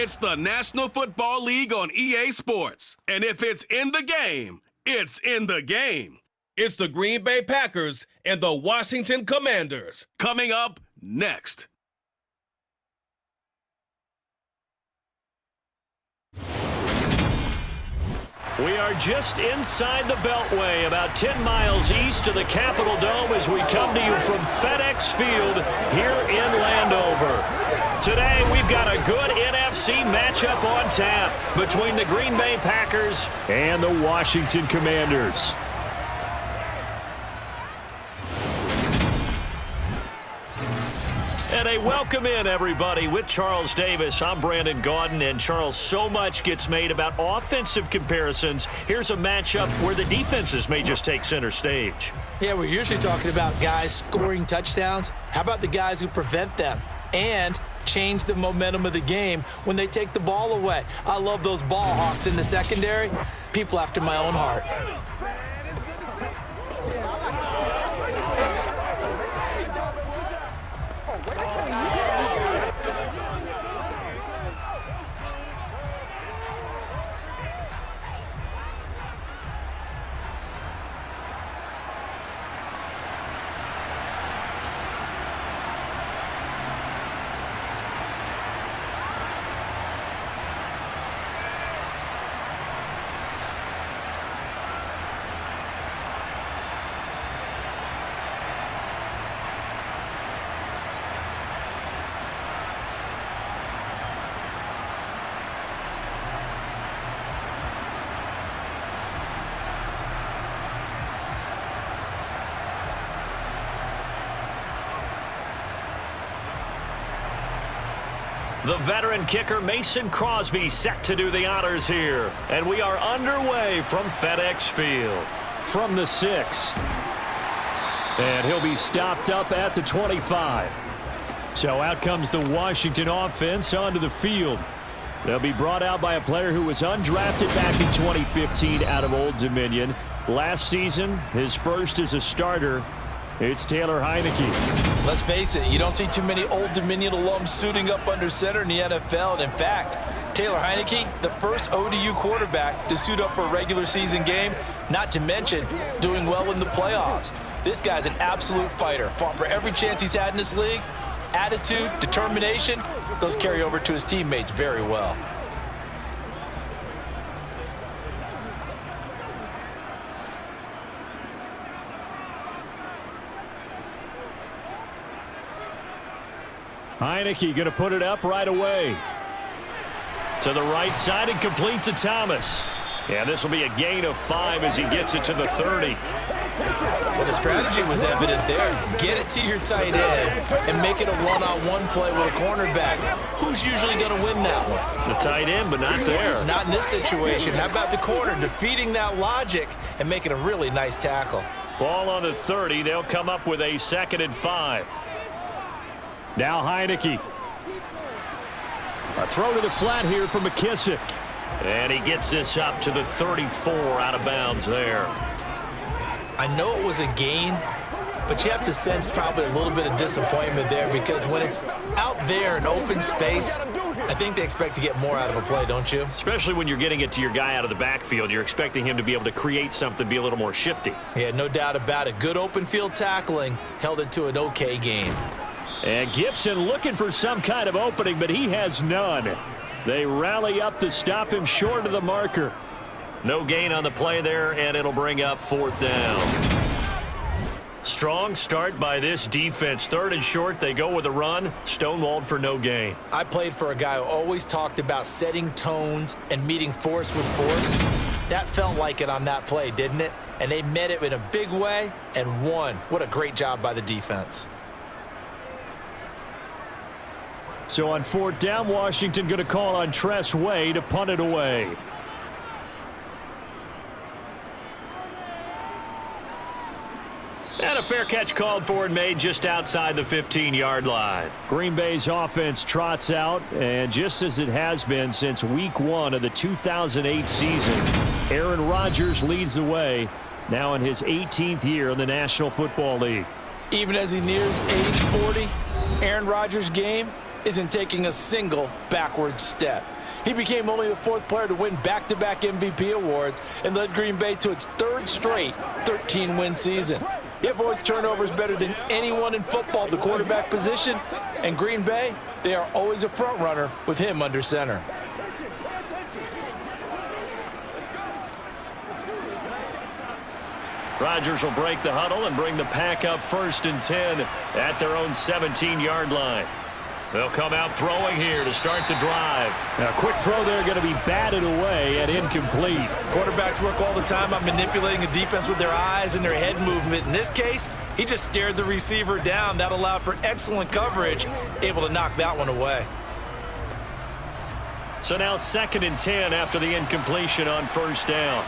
It's the National Football League on EA Sports. And if it's in the game, it's in the game. It's the Green Bay Packers and the Washington Commanders. Coming up next. We are just inside the Beltway, about 10 miles east of the Capitol Dome as we come to you from FedEx Field here in Landover. Today, we've got a good NFC matchup on tap between the Green Bay Packers and the Washington Commanders. And a welcome in, everybody, with Charles Davis. I'm Brandon Gaudin, and Charles, so much gets made about offensive comparisons. Here's a matchup where the defenses may just take center stage. Yeah, we're usually talking about guys scoring touchdowns. How about the guys who prevent them and change the momentum of the game when they take the ball away? I love those ball hawks in the secondary. People after my own heart. The veteran kicker Mason Crosby set to do the honors here. And we are underway from FedEx Field. From the 6. And he'll be stopped up at the 25. So out comes the Washington offense onto the field. They'll be brought out by a player who was undrafted back in 2015 out of Old Dominion. Last season, his first as a starter. It's Taylor Heineke. Let's face it, you don't see too many Old Dominion alums suiting up under center in the NFL. And in fact, Taylor Heineke, the first ODU quarterback to suit up for a regular season game, not to mention doing well in the playoffs. This guy's an absolute fighter. Fought for every chance he's had in this league. Attitude, determination, those carry over to his teammates very well. Heineke going to put it up right away. To the right side and complete to Thomas. Yeah, this will be a gain of 5 as he gets it to the 30. Well, the strategy was evident there. Get it to your tight end and make it a one-on-one play with a cornerback. Who's usually going to win that one? The tight end, but not there. Not in this situation. How about the corner defeating that logic and making a really nice tackle? Ball on the 30. They'll come up with a 2nd and 5. Now Heineke. A throw to the flat here for McKissick. And he gets this up to the 34 out of bounds there. I know it was a gain, but you have to sense probably a little bit of disappointment there because when it's out there in open space, I think they expect to get more out of a play, don't you? Especially when you're getting it to your guy out of the backfield. You're expecting him to be able to create something, be a little more shifty. Yeah, no doubt about it. Good open field tackling held it to an okay gain. And Gibson looking for some kind of opening, but he has none. They rally up to stop him short of the marker. No gain on the play there, and it'll bring up 4th down. Strong start by this defense. 3rd and short, they go with a run. Stonewalled for no gain. I played for a guy who always talked about setting tones and meeting force with force. That felt like it on that play, didn't it? And they met it in a big way and won. What a great job by the defense. So on 4th down, Washington going to call on Tress Way to punt it away. And a fair catch called for and made just outside the 15-yard line. Green Bay's offense trots out, and just as it has been since week 1 of the 2008 season, Aaron Rodgers leads the way, now in his 18th year in the National Football League. Even as he nears age 40, Aaron Rodgers' game isn't taking a single backward step. He became only the 4th player to win back-to-back MVP awards and led Green Bay to its 3rd straight 13-win season. He avoids turnovers better than anyone in football at the quarterback position, and Green Bay, they are always a front runner with him under center. Rodgers will break the huddle and bring the pack up 1st and 10 at their own 17-yard line. They'll come out throwing here to start the drive. Now, a quick throw there going to be batted away and incomplete. Quarterbacks work all the time on manipulating a defense with their eyes and their head movement. In this case, he just stared the receiver down. That allowed for excellent coverage, able to knock that one away. So now 2nd and 10 after the incompletion on 1st down.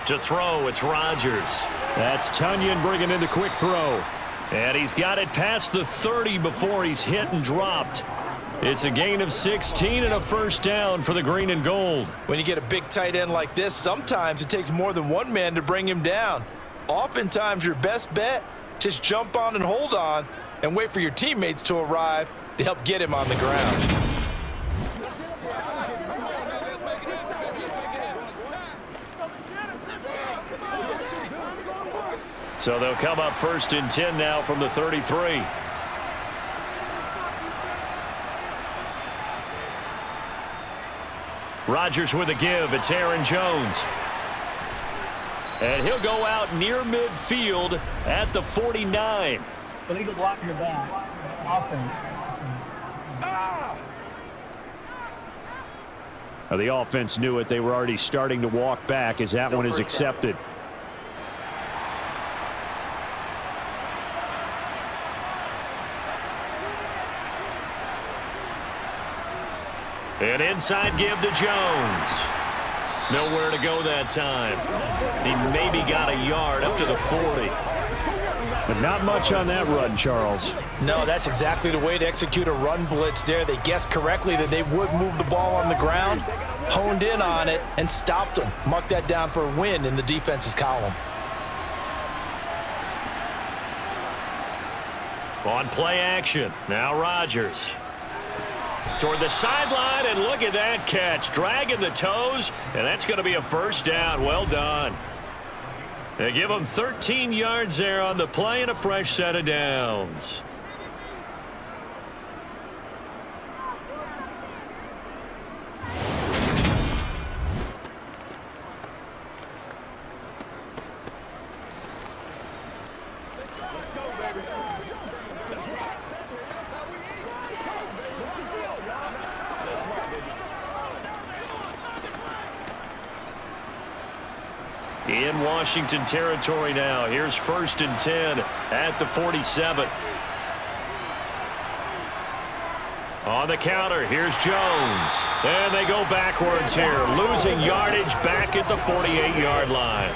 To throw, it's Rodgers. That's Tunyon bringing in the quick throw. And he's got it past the 30 before he's hit and dropped. It's a gain of 16 and a 1st down for the green and gold. When you get a big tight end like this, sometimes it takes more than one man to bring him down. Oftentimes, your best bet, just jump on and hold on and wait for your teammates to arrive to help get him on the ground. So they'll come up 1st and 10 now from the 33. Rodgers with a give. It's Aaron Jones. And he'll go out near midfield at the 49. Illegal block in the back. Offense. Now, the offense knew it. They were already starting to walk back as that one is accepted. An inside give to Jones. Nowhere to go that time. He maybe got a yard up to the 40. But not much on that run, Charles. No, that's exactly the way to execute a run blitz there. They guessed correctly that they would move the ball on the ground, honed in on it, and stopped them. Mark that down for a win in the defense's column. On play action, now Rodgers. Toward the sideline, and look at that catch. Dragging the toes, and that's going to be a 1st down. Well done. They give them 13 yards there on the play and a fresh set of downs. In Washington territory now. Here's 1st and 10 at the 47. On the counter, here's Jones. And they go backwards here, losing yardage back at the 48-yard line.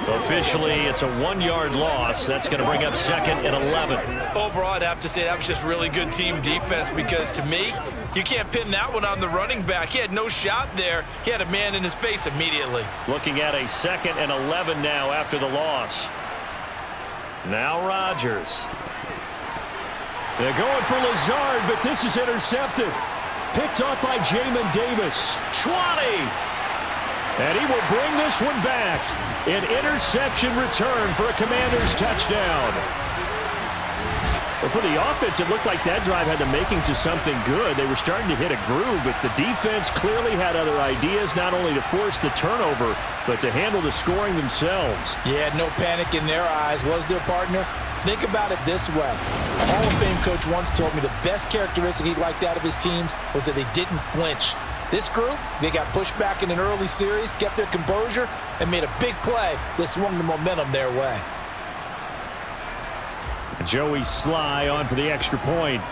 Officially, it's a 1-yard loss. That's going to bring up 2nd and 11. Overall, I'd have to say that was just really good team defense because, to me, you can't pin that one on the running back. He had no shot there. He had a man in his face immediately. Looking at a 2nd and 11 now after the loss. Now Rodgers. They're going for Lazard, but this is intercepted. Picked off by Jamin Davis. 20! And he will bring this one back. An interception return for a Commanders touchdown. But for the offense, it looked like that drive had the makings of something good. They were starting to hit a groove, but the defense clearly had other ideas, not only to force the turnover, but to handle the scoring themselves. Yeah, no panic in their eyes, was their partner? Think about it this way. A Hall of Fame coach once told me the best characteristic he liked out of his teams was that they didn't flinch. This group, they got pushed back in an early series, kept their composure, and made a big play that swung the momentum their way. Joey Sly on for the extra point.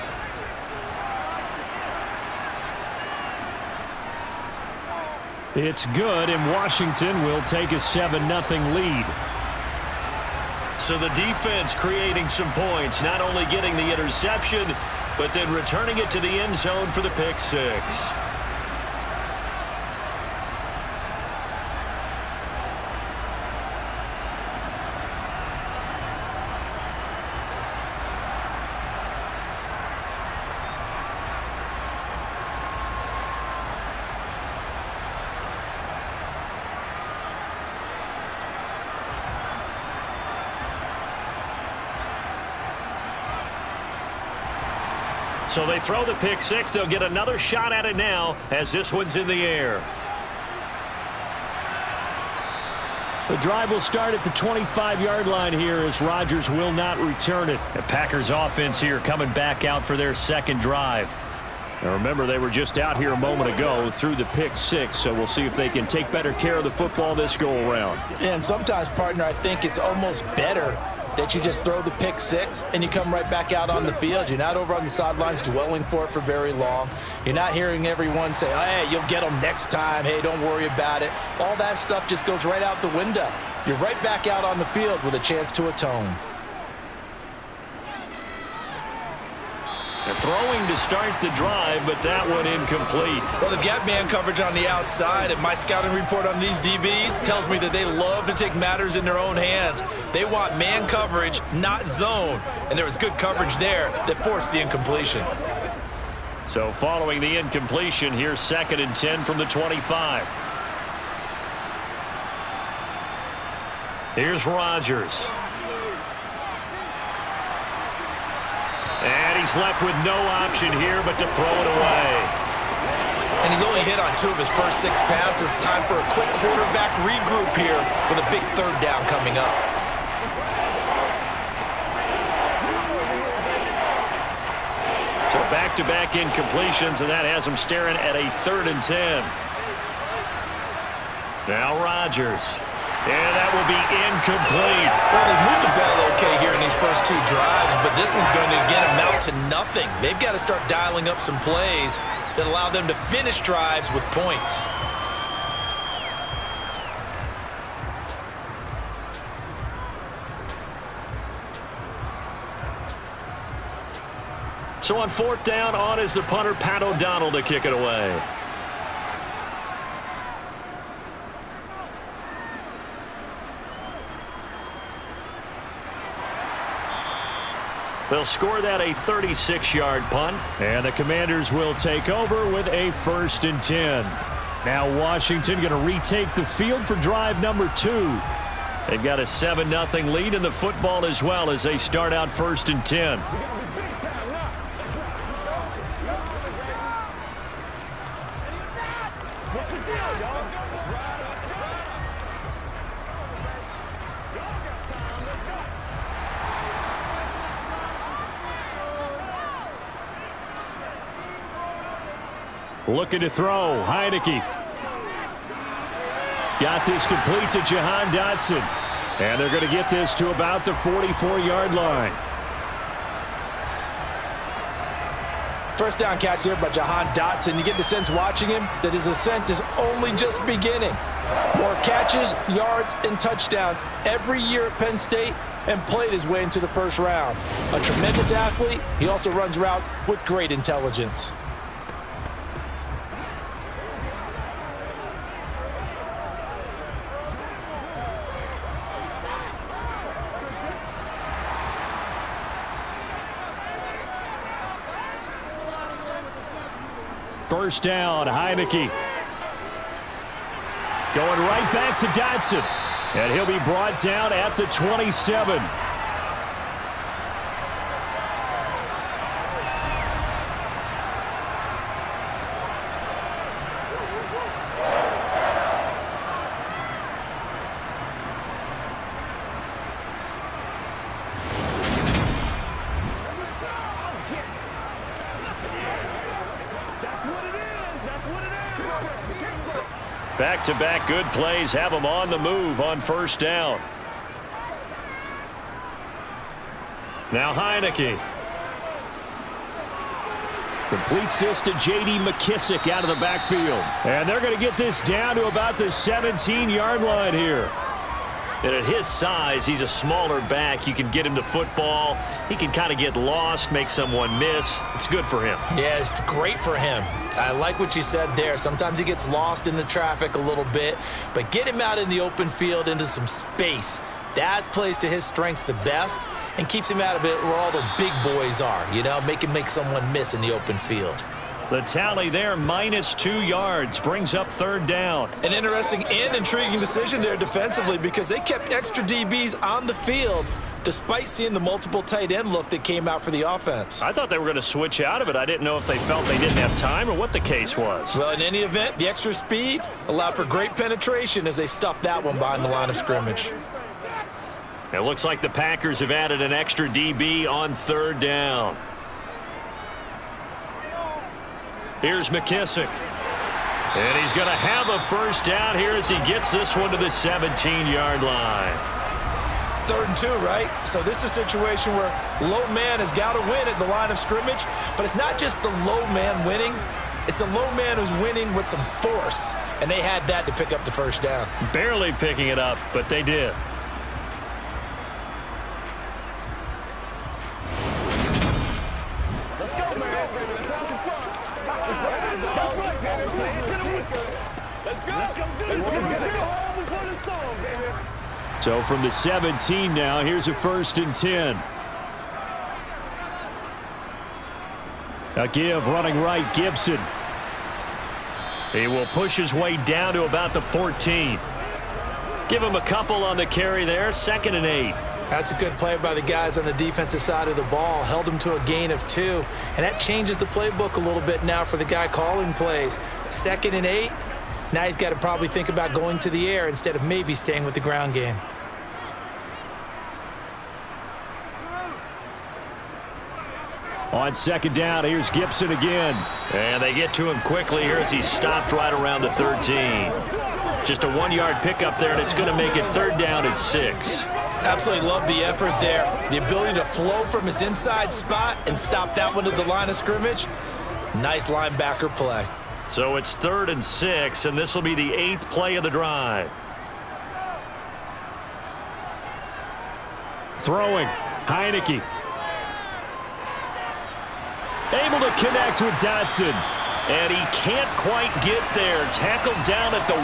It's good, and Washington will take a 7-0 lead. So the defense creating some points, not only getting the interception, but then returning it to the end zone for the pick six. So they throw the pick six. They'll get another shot at it now as this one's in the air. The drive will start at the 25-yard line here as Rodgers will not return it. The Packers offense here coming back out for their second drive. Now remember, they were just out here a moment ago through the pick six, so we'll see if they can take better care of the football this go-around. And sometimes, partner, I think it's almost better that you just throw the pick six and you come right back out on the field. You're not over on the sidelines dwelling for it for very long. You're not hearing everyone say, oh, hey, you'll get them next time. Hey, don't worry about it. All that stuff just goes right out the window. You're right back out on the field with a chance to atone. They're throwing to start the drive, but that one incomplete. Well, they've got man coverage on the outside, and my scouting report on these DBs tells me that they love to take matters in their own hands. They want man coverage, not zone, and there was good coverage there that forced the incompletion. So following the incompletion, here's 2nd and 10 from the 25. Here's Rodgers. And he's left with no option here but to throw it away. And he's only hit on 2 of his first 6 passes. Time for a quick quarterback regroup here with a big 3rd down coming up. So back-to-back incompletions, and that has him staring at a 3rd and 10. Now Rodgers. And that will be incomplete. Well, they've moved the ball okay here in these first 2 drives, but this one's going to again amount to nothing. They've got to start dialing up some plays that allow them to finish drives with points. So on 4th down, on is the punter, Pat O'Donnell, to kick it away. They'll score that a 36-yard punt. And the Commanders will take over with a 1st and 10. Now Washington going to retake the field for drive number 2. They've got a 7-0 lead in the football as well as they start out 1st and 10. Looking to throw. Heineke. Got this complete to Jahan Dotson. And they're going to get this to about the 44-yard line. First down catch there by Jahan Dotson. You get the sense watching him that his ascent is only just beginning. More catches, yards, and touchdowns every year at Penn State, and played his way into the 1st round. A tremendous athlete. He also runs routes with great intelligence. First down, Heineke. Going right back to Dotson. And he'll be brought down at the 27. Back-to-back good plays have them on the move on 1st down. Now Heineke. Completes this to J.D. McKissick out of the backfield. And they're going to get this down to about the 17-yard line here. And at his size, he's a smaller back. You can get him to football. He can kind of get lost, make someone miss. It's good for him. Yeah, it's great for him. I like what you said there. Sometimes he gets lost in the traffic a little bit, but get him out in the open field into some space. That plays to his strengths the best and keeps him out of it where all the big boys are, you know, make him make someone miss in the open field. The tally there, -2 yards, brings up 3rd down. An interesting and intriguing decision there defensively because they kept extra DBs on the field despite seeing the multiple tight end look that came out for the offense. I thought they were going to switch out of it. I didn't know if they felt they didn't have time or what the case was. Well, in any event, the extra speed allowed for great penetration as they stuffed that one behind the line of scrimmage. It looks like the Packers have added an extra DB on third down. Here's McKissick. And he's going to have a first down here as he gets this one to the 17-yard line. 3rd and 2, right? So this is a situation where low man has got to win at the line of scrimmage, but it's not just the low man winning. It's the low man who's winning with some force, and they had that to pick up the first down. Barely picking it up, but they did. Let's go, man. Let's go. So from the 17 now, here's a 1st and 10. A give running right, Gibson. He will push his way down to about the 14. Give him a couple on the carry there, 2nd and 8. That's a good play by the guys on the defensive side of the ball. Held them to a gain of 2. And that changes the playbook a little bit now for the guy calling plays. 2nd and 8. Now he's got to probably think about going to the air instead of maybe staying with the ground game. On 2nd down, here's Gibson again. And they get to him quickly here as he stopped right around the 13. Just a 1-yard pickup there, and it's going to make it 3rd down at 6. Absolutely love the effort there. The ability to flow from his inside spot and stop that one at the line of scrimmage. Nice linebacker play. So it's 3rd and 6, and this will be the 8th play of the drive. Throwing, Heineke. Able to connect with Dotson. And he can't quite get there. Tackled down at the 1.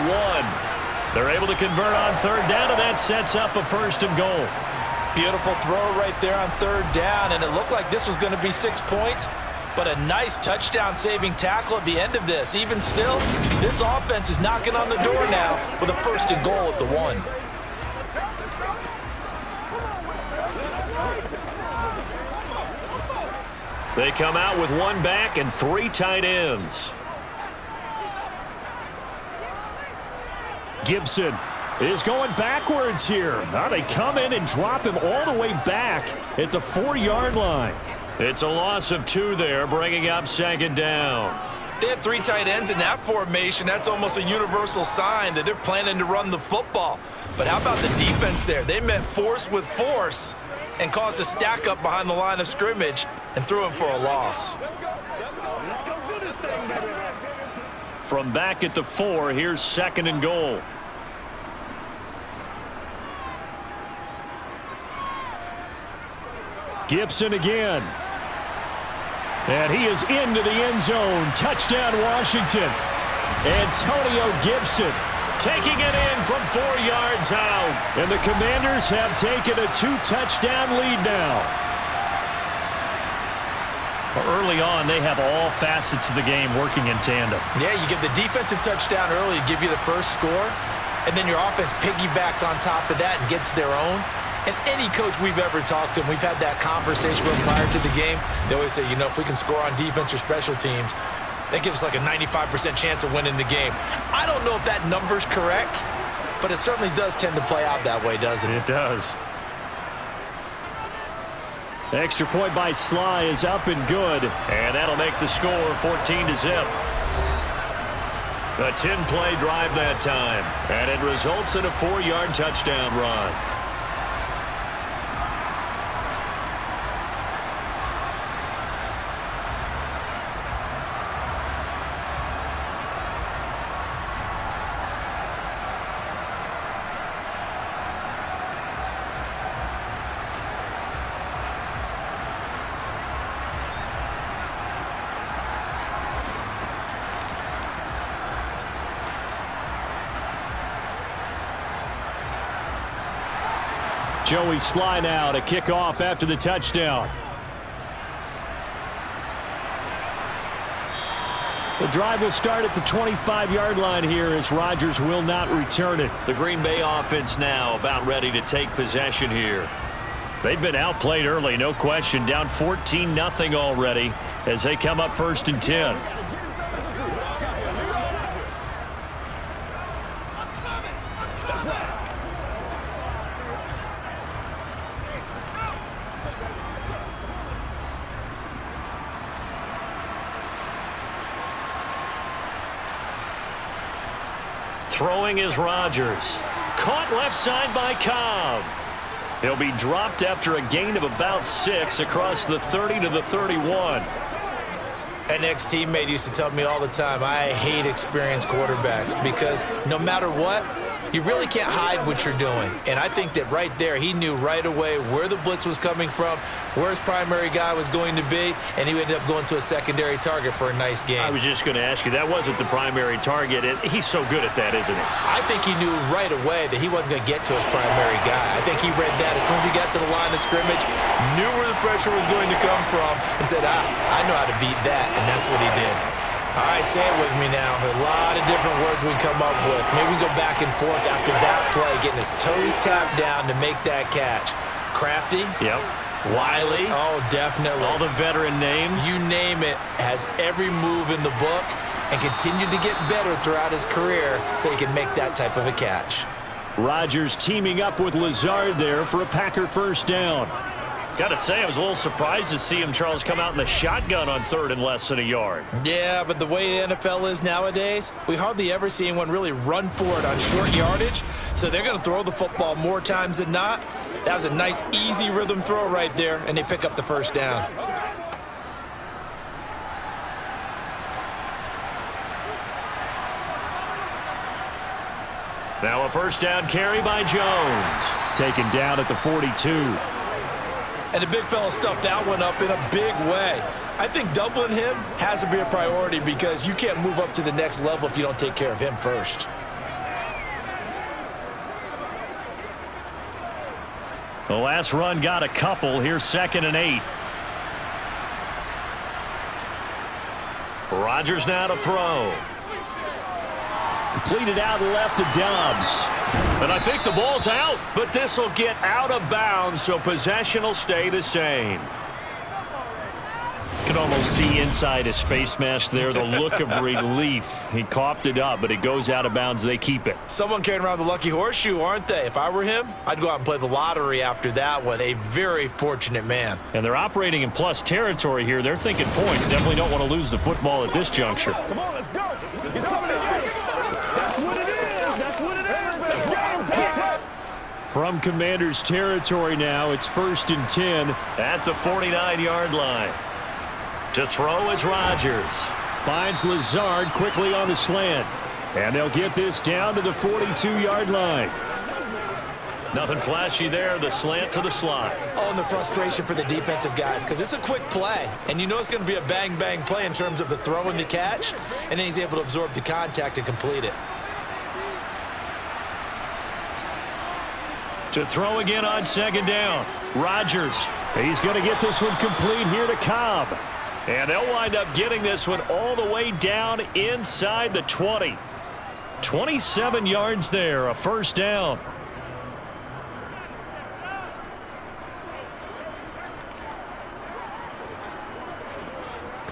They're able to convert on 3rd down, and that sets up a 1st and goal. Beautiful throw right there on 3rd down, and it looked like this was going to be 6 points. But a nice touchdown-saving tackle at the end of this. Even still, this offense is knocking on the door now with a 1st and goal at the 1. They come out with 1 back and 3 tight ends. Gibson is going backwards here. Now they come in and drop him all the way back at the 4-yard line. It's a loss of 2 there, bringing up 2nd down. They had 3 tight ends in that formation. That's almost a universal sign that they're planning to run the football. But how about the defense there? They met force with force and caused a stack up behind the line of scrimmage and threw him for a loss. Let's go do this thing, baby. From back at the 4, here's 2nd and goal. Gibson again. And he is into the end zone. Touchdown, Washington. Antonio Gibson taking it in from 4 yards out. And the Commanders have taken a 2-touchdown lead now. Early on, they have all facets of the game working in tandem. Yeah, you give the defensive touchdown early, give you the first score, and then your offense piggybacks on top of that and gets their own. And any coach we've ever talked to, and we've had that conversation with prior to the game, they always say, you know, if we can score on defense or special teams, that gives us like a 95% chance of winning the game. I don't know if that number's correct, but it certainly does tend to play out that way, doesn't it? It does. Extra point by Sly is up and good. And that'll make the score 14-0. A 10-play drive that time. And it results in a 4-yard touchdown run. Joey Sly now to kick off after the touchdown. The drive will start at the 25-yard line here as Rodgers will not return it. The Green Bay offense now about ready to take possession here. They've been outplayed early, no question. Down 14-0 already as they come up 1st and 10. Throwing is Rodgers. Caught left side by Cobb. He'll be dropped after a gain of about 6 across the 30 to the 31. An ex-teammate used to tell me all the time, I hate experienced quarterbacks because no matter what, you really can't hide what you're doing. And I think that right there, he knew right away where the blitz was coming from, where his primary guy was going to be, and he ended up going to a secondary target for a nice game. I was just going to ask you, that wasn't the primary target. He's so good at that, isn't he? I think he knew right away that he wasn't going to get to his primary guy. I think he read that as soon as he got to the line of scrimmage, knew where the pressure was going to come from, and said, I know how to beat that, and that's what he did. All right, say it with me now. There are a lot of different words we come up with. Maybe we go back and forth after that play, getting his toes tapped down to make that catch. Crafty. Yep. Wiley. Oh, definitely. All the veteran names. You name it. Has every move in the book and continued to get better throughout his career so he can make that type of a catch. Rodgers teaming up with Lazard there for a Packer 1st down. Got to say, I was a little surprised to see him, Charles, come out in the shotgun on 3rd and less than a yard. Yeah, but the way the NFL is nowadays, we hardly ever see anyone really run for it on short yardage. So they're going to throw the football more times than not. That was a nice, easy rhythm throw right there, and they pick up the 1st down. Now a 1st down carry by Jones. Taken down at the 42. And the big fella stuffed that one up in a big way. I think doubling him has to be a priority because you can't move up to the next level if you don't take care of him first. The last run got a couple. Here's 2nd and 8. Rodgers now to throw. Completed out left to Dobbs. And I think the ball's out, but this will get out of bounds, so possession will stay the same. You can almost see inside his face mask there the look of relief. He coughed it up, but it goes out of bounds. They keep it. Someone carrying around the lucky horseshoe, aren't they? If I were him, I'd go out and play the lottery after that one. A very fortunate man. And they're operating in plus territory here. They're thinking points. Definitely don't want to lose the football at this juncture. Come on, let's go. Get some of this. That's what it is. That's what it is. Let's go. From Commanders territory now, it's 1st and 10. At the 49-yard line. To throw is Rodgers. Finds Lazard quickly on the slant. And they'll get this down to the 42-yard line. Nothing flashy there. The slant to the slot. Oh, and the frustration for the defensive guys because it's a quick play. And you know it's going to be a bang-bang play in terms of the throw and the catch. And then he's able to absorb the contact and complete it. To throw again on 2nd down. Rodgers. He's going to get this one complete here to Cobb. And they'll wind up getting this one all the way down inside the 20. 27 yards there, a 1st down.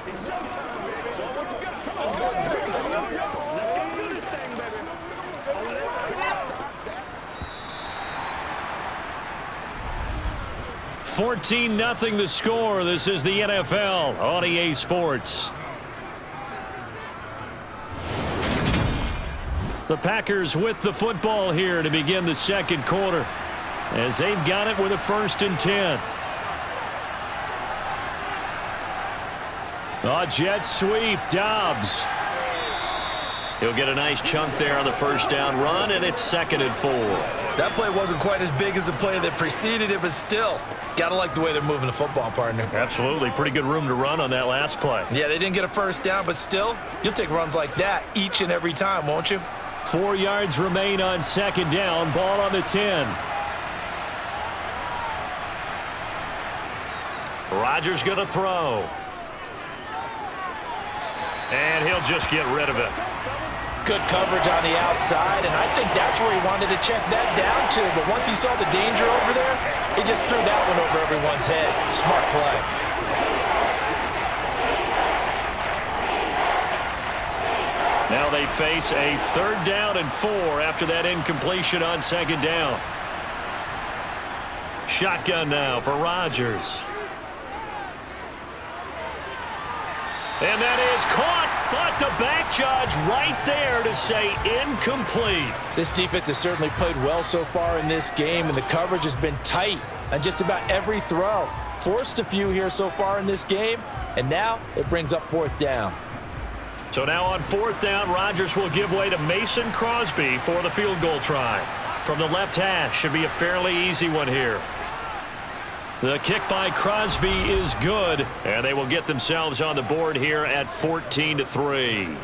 It's showtime, baby. Show what you got. Come on, let's go do this thing, baby. 14-0 the score. This is the NFL on EA Sports. The Packers with the football here to begin the 2nd quarter as they've got it with a 1st and 10. A jet sweep, Dobbs. He'll get a nice chunk there on the 1st down run, and it's 2nd and 4. That play wasn't quite as big as the play that preceded it, but still, gotta like the way they're moving the football, partner. Absolutely. Pretty good room to run on that last play. Yeah, they didn't get a 1st down, but still, you'll take runs like that each and every time, won't you? 4 yards remain on 2nd down. Ball on the 10. Rodgers going to throw. And he'll just get rid of it. Good coverage on the outside, and I think that's where he wanted to check that down to. But once he saw the danger over there, he just threw that one over everyone's head. Smart play. Now they face a 3rd down and 4 after that incompletion on 2nd down. Shotgun now for Rodgers. And that is caught, but the back judge right there to say incomplete. This defense has certainly played well so far in this game, and the coverage has been tight on just about every throw. Forced a few here so far in this game, and now it brings up 4th down. So now on 4th down, Rodgers will give way to Mason Crosby for the field goal try. From the left hash, should be a fairly easy one here. The kick by Crosby is good, and they will get themselves on the board here at 14-3.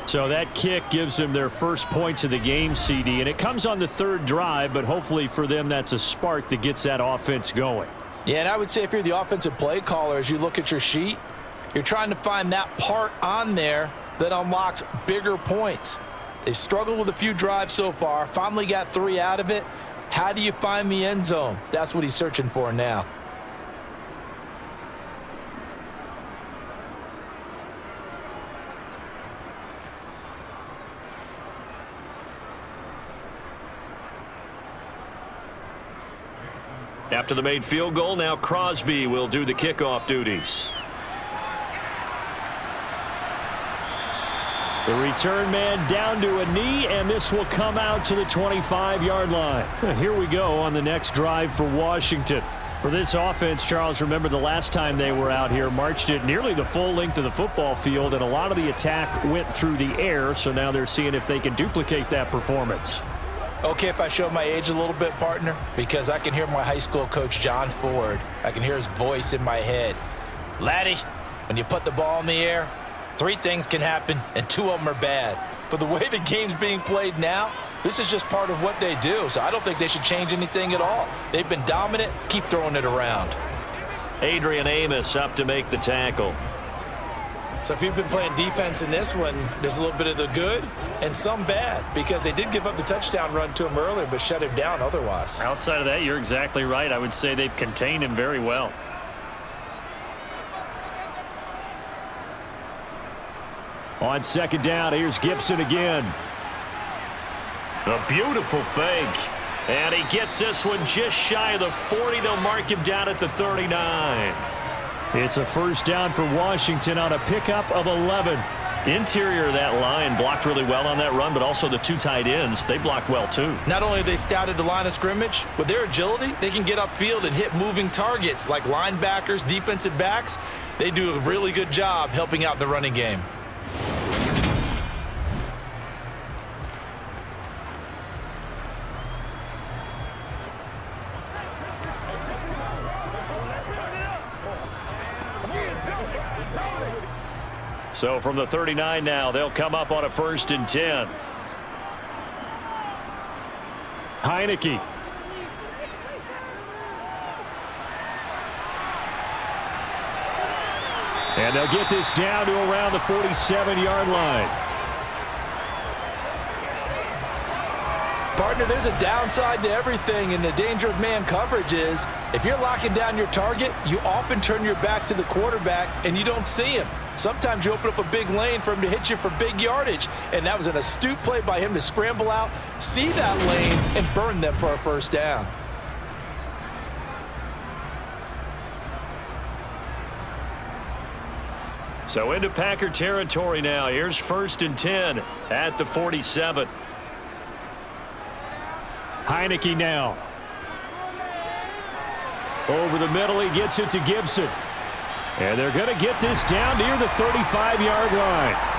So that kick gives them their first points of the game, CD, and it comes on the 3rd drive, but hopefully for them that's a spark that gets that offense going. Yeah, and I would say if you're the offensive play caller, as you look at your sheet, you're trying to find that part on there that unlocks bigger points. They've struggled with a few drives so far, finally got 3 out of it. How do you find the end zone? That's what he's searching for now. After the made field goal, now Crosby will do the kickoff duties. The return man down to a knee, and this will come out to the 25-yard line. Here we go on the next drive for Washington. For this offense, Charles, remember the last time they were out here, marched it nearly the full length of the football field, and a lot of the attack went through the air, so now they're seeing if they can duplicate that performance. Okay, if I show my age a little bit, partner, because I can hear my high school coach, John Ford. I can hear his voice in my head. Laddie, when you put the ball in the air, 3 things can happen, and 2 of them are bad. But the way the game's being played now, this is just part of what they do, so I don't think they should change anything at all. They've been dominant. Keep throwing it around. Adrian Amos up to make the tackle. So if you've been playing defense in this one, there's a little bit of the good and some bad, because they did give up the touchdown run to him earlier, but shut him down otherwise. Outside of that, you're exactly right. I would say they've contained him very well. On 2nd down, here's Gibson again. A beautiful fake. And he gets this one just shy of the 40. They'll mark him down at the 39. It's a 1st down for Washington on a pickup of 11. Interior of that line blocked really well on that run, but also the 2 tight ends, they blocked well too. Not only have they scouted the line of scrimmage, with their agility, they can get upfield and hit moving targets like linebackers, defensive backs. They do a really good job helping out the running game. So from the 39 now, they'll come up on a 1st and 10. Heineke. And they'll get this down to around the 47-yard line. Partner, there's a downside to everything, and the danger of man coverage is if you're locking down your target, you often turn your back to the quarterback and you don't see him. Sometimes you open up a big lane for him to hit you for big yardage, and that was an astute play by him to scramble out, see that lane, and burn them for a 1st down. So into Packer territory now. Here's 1st and 10 at the 47. Heineke now. Over the middle, he gets it to Gibson. And they're going to get this down near the 35-yard line.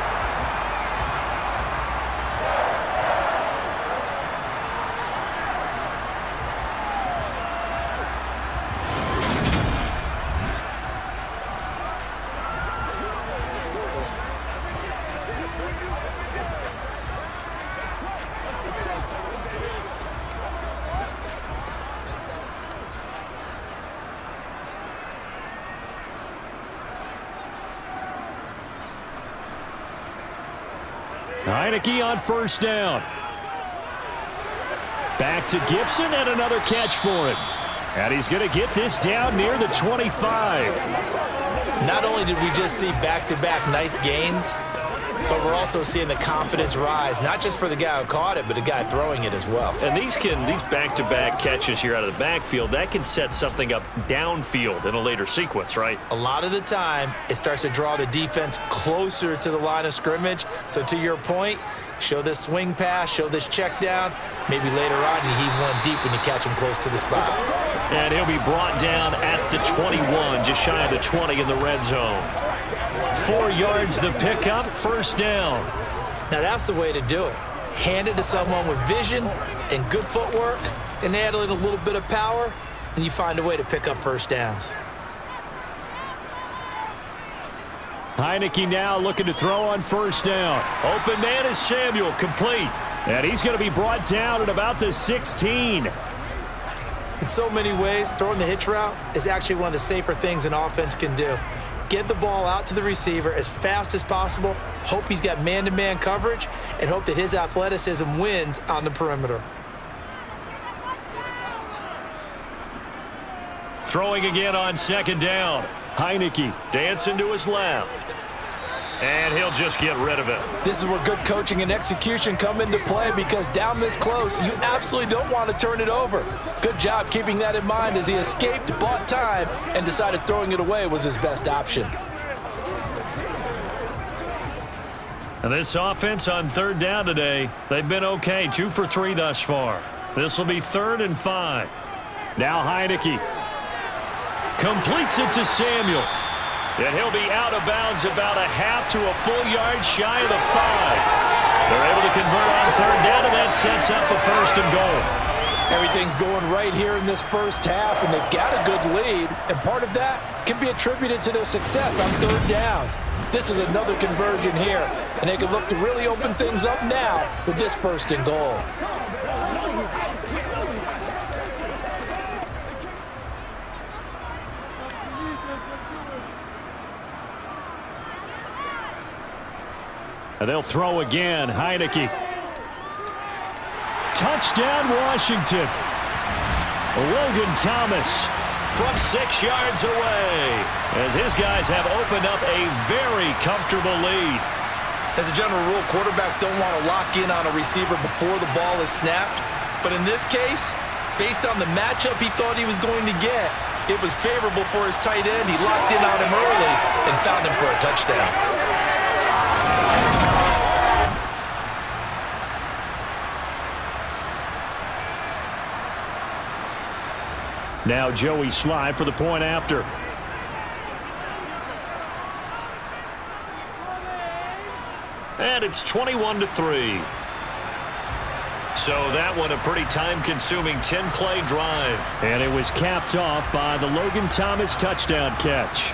Heineke on first down. Back to Gibson and another catch for him. And he's going to get this down near the 25. Not only did we just see back-to-back nice gains, but we're also seeing the confidence rise, not just for the guy who caught it, but the guy throwing it as well. And these back-to-back catches here out of the backfield, that can set something up downfield in a later sequence, right? A lot of the time, it starts to draw the defense closer to the line of scrimmage. So to your point, show this swing pass, show this check down. Maybe later on you heave one deep when you catch him close to the spot. And he'll be brought down at the 21, just shy of the 20 in the red zone. 4 yards the pickup, first down. Now that's the way to do it. Hand it to someone with vision and good footwork, and add in a little bit of power, and you find a way to pick up first downs. Heineke now looking to throw on first down. Open man is Samuel, complete. And he's going to be brought down at about the 16. In so many ways, throwing the hitch route is actually one of the safer things an offense can do. Get the ball out to the receiver as fast as possible, hope he's got man-to-man coverage, and hope that his athleticism wins on the perimeter. Throwing again on second down. Heineke dancing to his left. And he'll just get rid of it. This is where good coaching and execution come into play, because down this close, you absolutely don't want to turn it over. Good job keeping that in mind as he escaped, bought time, and decided throwing it away was his best option. And this offense on third down today, they've been okay, 2 for 3 thus far. This will be 3rd and 5. Now Heineke completes it to Samuel. And he'll be out of bounds about a half to a full yard shy of the 5. They're able to convert on third down, and that sets up a 1st and goal. Everything's going right here in this first half, and they've got a good lead, and part of that can be attributed to their success on third downs. This is another conversion here, and they can look to really open things up now with this 1st and goal. And they'll throw again. Heineke. Touchdown, Washington. Logan Thomas from 6 yards away, as his guys have opened up a very comfortable lead. As a general rule, quarterbacks don't want to lock in on a receiver before the ball is snapped. But in this case, based on the matchup he thought he was going to get, it was favorable for his tight end. He locked in on him early and found him for a touchdown. Now Joey Sly for the point after. And it's 21-3. So that one a pretty time-consuming 10-play drive. And it was capped off by the Logan Thomas touchdown catch.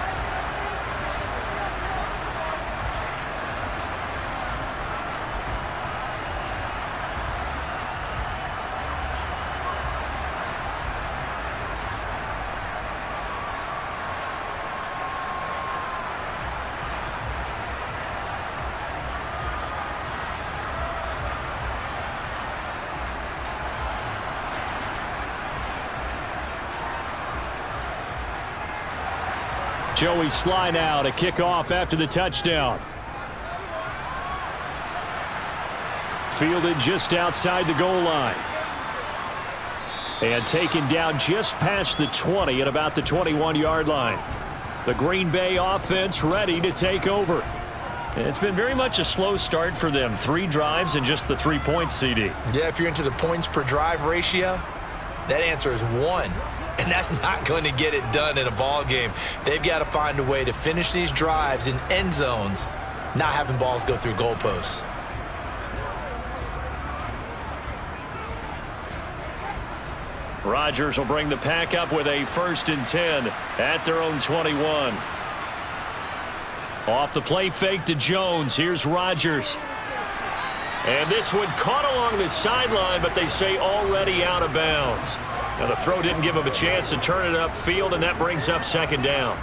Joey Sly now to kick off after the touchdown. Fielded just outside the goal line. And taken down just past the 20 at about the 21-yard line. The Green Bay offense ready to take over. It's been very much a slow start for them. 3 drives and just the 3 points, CD. Yeah, if you're into the points per drive ratio, that answer is 1. And that's not going to get it done in a ball game. They've got to find a way to finish these drives in end zones, not having balls go through goalposts. Rodgers will bring the pack up with a 1st and 10 at their own 21. Off the play fake to Jones. Here's Rodgers. And this one caught along the sideline, but they say already out of bounds. Now the throw didn't give him a chance to turn it upfield, and that brings up 2nd down.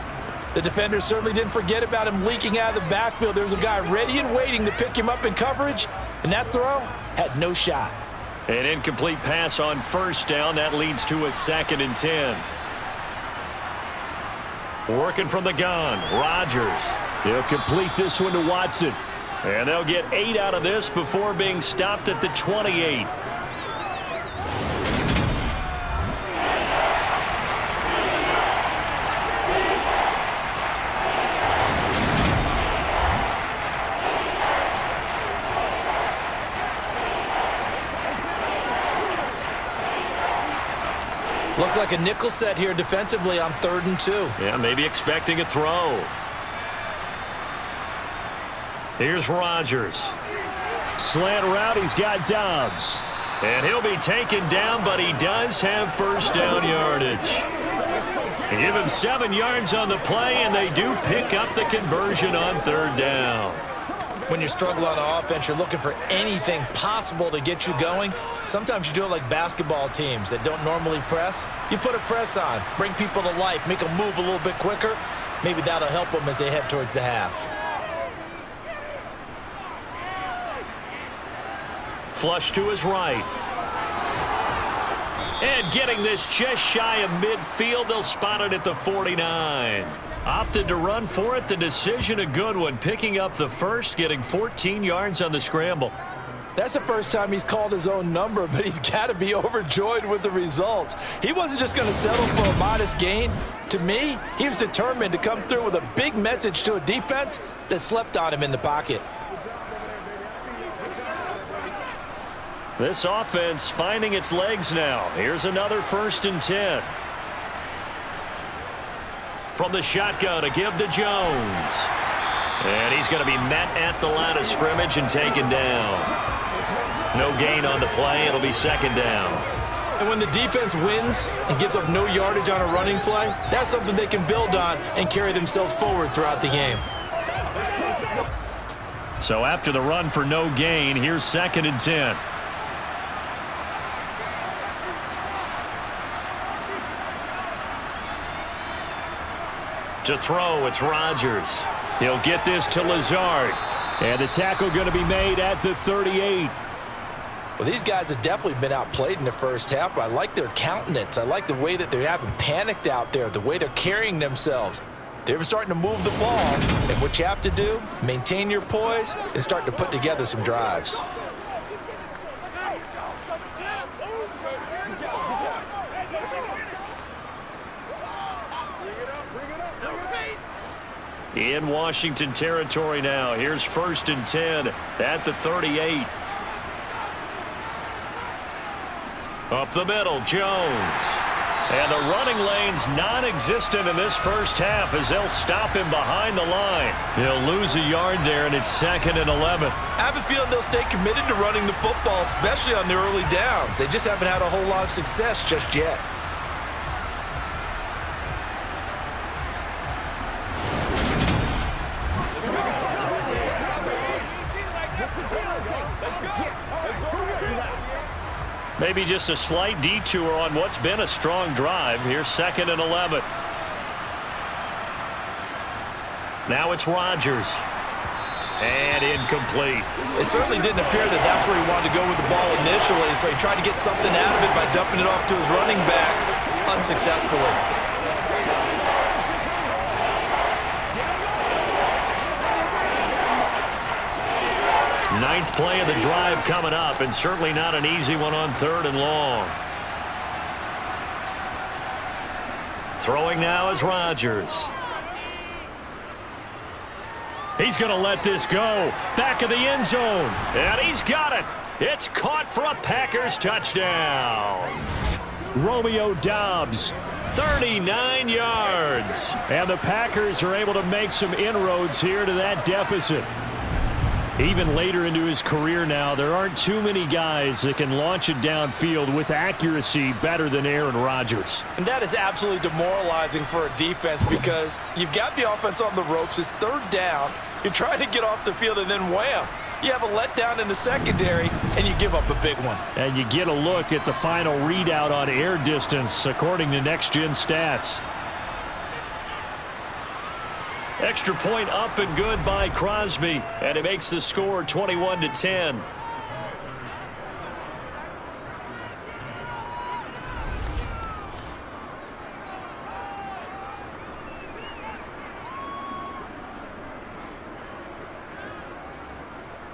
The defender certainly didn't forget about him leaking out of the backfield. There was a guy ready and waiting to pick him up in coverage, and that throw had no shot. An incomplete pass on first down. That leads to a 2nd and 10. Working from the gun, Rodgers. He'll complete this one to Watson. And they'll get 8 out of this before being stopped at the 28. Looks like a nickel set here defensively on 3rd and 2. Yeah, maybe expecting a throw. Here's Rodgers. Slant route, he's got Dobbs. And he'll be taken down, but he does have first down yardage. Give him 7 yards on the play, and they do pick up the conversion on 3rd down. When you struggle on offense, you're looking for anything possible to get you going. Sometimes you do it like basketball teams that don't normally press. You put a press on, bring people to life, make them move a little bit quicker. Maybe that'll help them as they head towards the half. Flush to his right. And getting this just shy of midfield, they'll spot it at the 49. Opted to run for it. The decision a good one. Picking up the first, getting 14 yards on the scramble. That's the first time he's called his own number, but he's got to be overjoyed with the results. He wasn't just going to settle for a modest gain. To me, he was determined to come through with a big message to a defense that slept on him in the pocket. This offense finding its legs now. Here's another 1st and 10. From the shotgun, a give to Jones. And he's going to be met at the line of scrimmage and taken down. No gain on the play. It'll be 2nd down. And when the defense wins and gives up no yardage on a running play, that's something they can build on and carry themselves forward throughout the game. So after the run for no gain, here's 2nd and 10. To throw, it's Rodgers. He'll get this to Lazard. And the tackle going to be made at the 38. Well, these guys have definitely been outplayed in the first half. I like their countenance. I like the way that they haven't panicked out there, the way they're carrying themselves. They're starting to move the ball, and what you have to do, maintain your poise and start to put together some drives. In Washington territory now. Here's 1st and 10 at the 38. Up the middle, Jones. And the running lane's non-existent in this first half as they'll stop him behind the line. He'll lose a yard there, and it's 2nd and 11. I have a feeling they'll stay committed to running the football, especially on the early downs. They just haven't had a whole lot of success just yet. Maybe just a slight detour on what's been a strong drive. Here's 2nd and 11. Now it's Rodgers. And incomplete. It certainly didn't appear that that's where he wanted to go with the ball initially, so he tried to get something out of it by dumping it off to his running back unsuccessfully. Ninth play of the drive coming up, and certainly not an easy one on 3rd and long. Throwing now is Rodgers. He's going to let this go. Back of the end zone. And he's got it. It's caught for a Packers touchdown. Romeo Dobbs. 39 yards. And the Packers are able to make some inroads here to that deficit. Even later into his career now, there aren't too many guys that can launch it downfield with accuracy better than Aaron Rodgers. And that is absolutely demoralizing for a defense because you've got the offense on the ropes. It's 3rd down. You're trying to get off the field, and then wham, you have a letdown in the secondary, and you give up a big one. And you get a look at the final readout on air distance according to Next Gen Stats. Extra point up and good by Crosby, and it makes the score 21-10.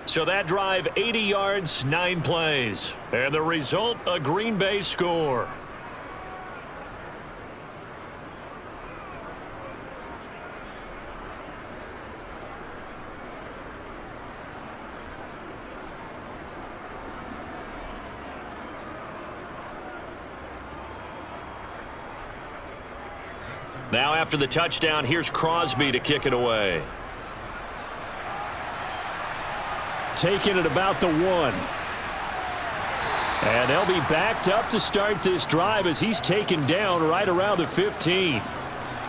So that drive, 80 yards, 9 plays. And the result, a Green Bay score. Now after the touchdown, here's Crosby to kick it away. Taking it about the 1. And they'll be backed up to start this drive as he's taken down right around the 15.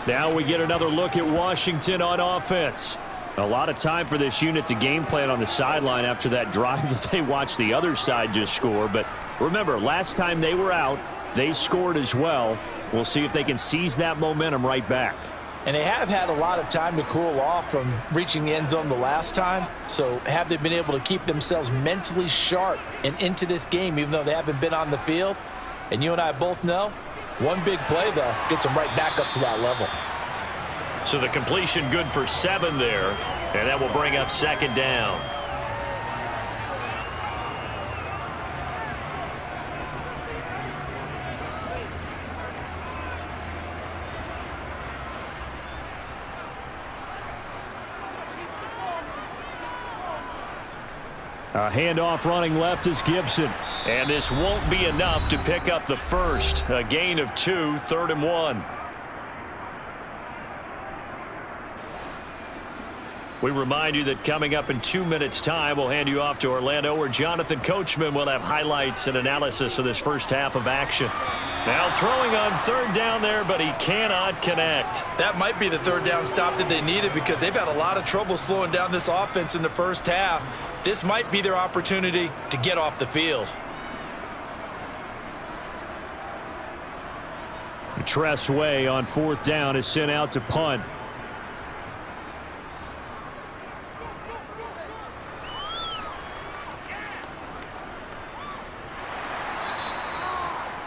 Now we get another look at Washington on offense. A lot of time for this unit to game plan on the sideline after that drive that they watched the other side just score. But remember, last time they were out, they scored as well. We'll see if they can seize that momentum right back. And they have had a lot of time to cool off from reaching the end zone the last time. So have they been able to keep themselves mentally sharp and into this game, even though they haven't been on the field? And you and I both know, one big play, though, gets them right back up to that level. So the completion good for 7 there, and that will bring up second down. A handoff running left is Gibson. And this won't be enough to pick up the first. A gain of 2, 3rd and 1. We remind you that coming up in 2 minutes' time, we'll hand you off to Orlando, where Jonathan Coachman will have highlights and analysis of this first half of action. Now throwing on 3rd down there, but he cannot connect. That might be the 3rd down stop that they needed, because they've had a lot of trouble slowing down this offense in the first half. This might be their opportunity to get off the field. Tress Way on 4th down is sent out to punt.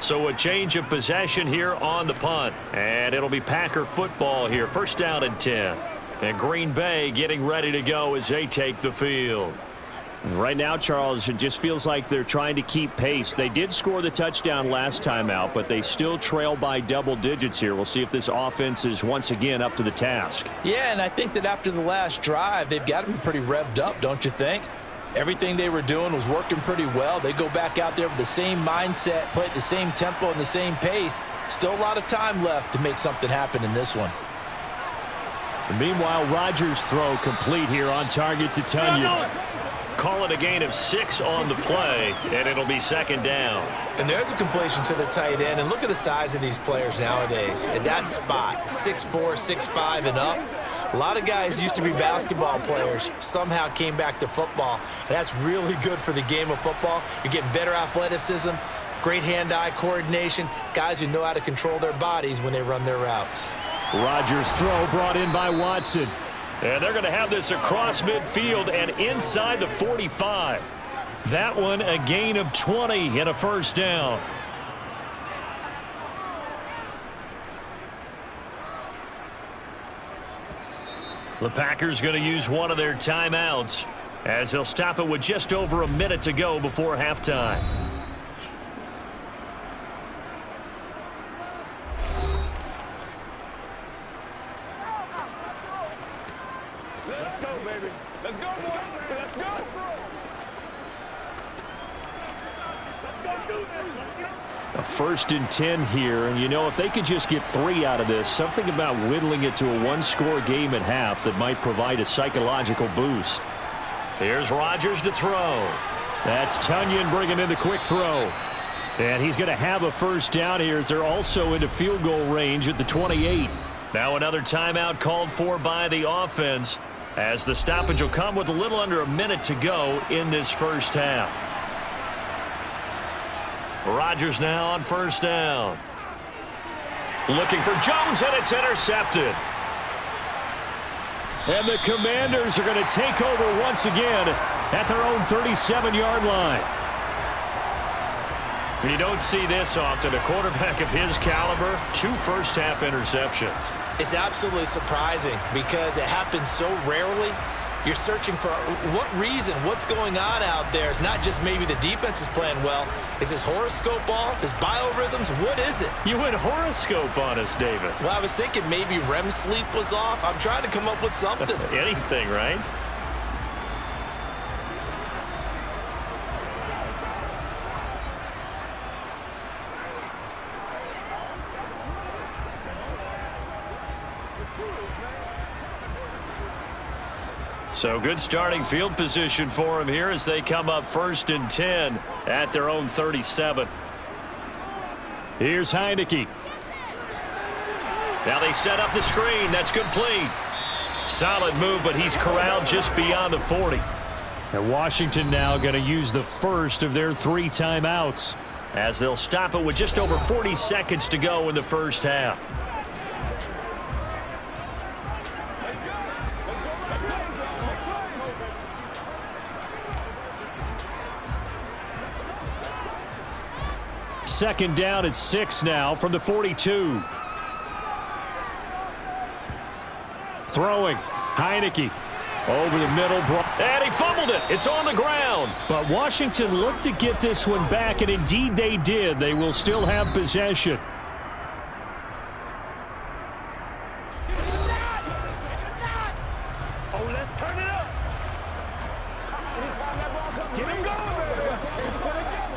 So a change of possession here on the punt. And it'll be Packer football here. 1st down and 10. And Green Bay getting ready to go as they take the field. Right now, Charles, it just feels like they're trying to keep pace. They did score the touchdown last time out, but they still trail by double digits here. We'll see if this offense is once again up to the task. Yeah, and I think that after the last drive, they've got to be pretty revved up, don't you think? Everything they were doing was working pretty well. They go back out there with the same mindset, play at the same tempo and the same pace. Still a lot of time left to make something happen in this one. Meanwhile, Rodgers' throw complete here on target to Tunyon. Call it a gain of 6 on the play, and it'll be 2nd down. And there's a completion to the tight end. And look at the size of these players nowadays. At that spot, 6'4", 6'5", and up. A lot of guys used to be basketball players, somehow came back to football. And that's really good for the game of football. You're getting better athleticism, great hand-eye coordination, guys who know how to control their bodies when they run their routes. Rodgers' throw brought in by Watson. And they're going to have this across midfield and inside the 45. That one a gain of 20 and a 1st down. The Packers going to use one of their timeouts as they'll stop it with just over a minute to go before halftime. Let's go, baby. Let's go, boy. Let's go. Let's go do this. A 1st and 10 here, and you know, if they could just get 3 out of this, something about whittling it to a 1-score game at half that might provide a psychological boost. Here's Rodgers to throw. That's Tunyon bringing in the quick throw. And he's going to have a 1st down here as they're also into field goal range at the 28. Now another timeout called for by the offense as the stoppage will come with a little under a minute to go in this first half. Rodgers now on 1st down. Looking for Jones, and it's intercepted. And the Commanders are going to take over once again at their own 37-yard line. You don't see this often. A quarterback of his caliber, 2 first-half interceptions. It's absolutely surprising because it happens so rarely. You're searching for what reason, what's going on out there. It's not just maybe the defense is playing well. Is his horoscope off? His biorhythms? What is it? You went horoscope on us, Davis. Well, I was thinking maybe REM sleep was off. I'm trying to come up with something. Anything, right? So good starting field position for him here as they come up 1st and 10 at their own 37. Here's Heineke. Now they set up the screen. That's complete. Solid move, but he's corralled just beyond the 40. And Washington now going to use the first of their 3 timeouts, as they'll stop it with just over 40 seconds to go in the first half. Second down at 6 now from the 42. Throwing. Heineke. Over the middle. And he fumbled it. It's on the ground. But Washington looked to get this one back, and indeed they did. They will still have possession. Oh, let's turn it up. Anytime that ball comes, get him going, baby. He's going to get it.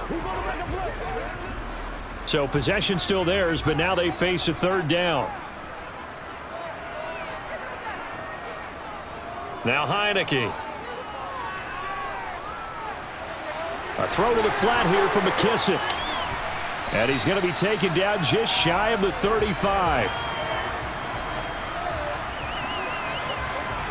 He's going to make a play. So possession still theirs, but now they face a 3rd down. Now Heineke. A throw to the flat here from McKissick. And he's going to be taken down just shy of the 35.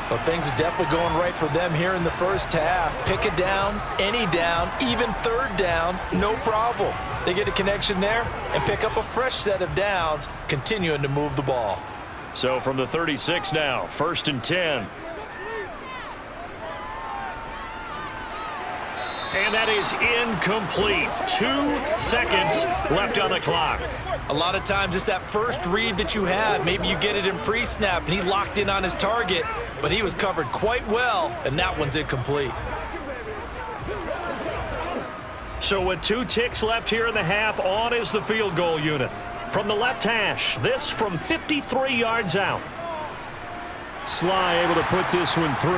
Well, things are definitely going right for them here in the first half. Pick a down, any down, even 3rd down, no problem. They get a connection there and pick up a fresh set of downs, continuing to move the ball. So from the 36 now, 1st and 10. And that is incomplete. 2 seconds left on the clock. A lot of times it's that first read that you have. Maybe you get it in pre-snap and he locked in on his target, but he was covered quite well, and that one's incomplete. So with 2 ticks left here in the half, on is the field goal unit. From the left hash, this from 53 yards out. Sly able to put this one through.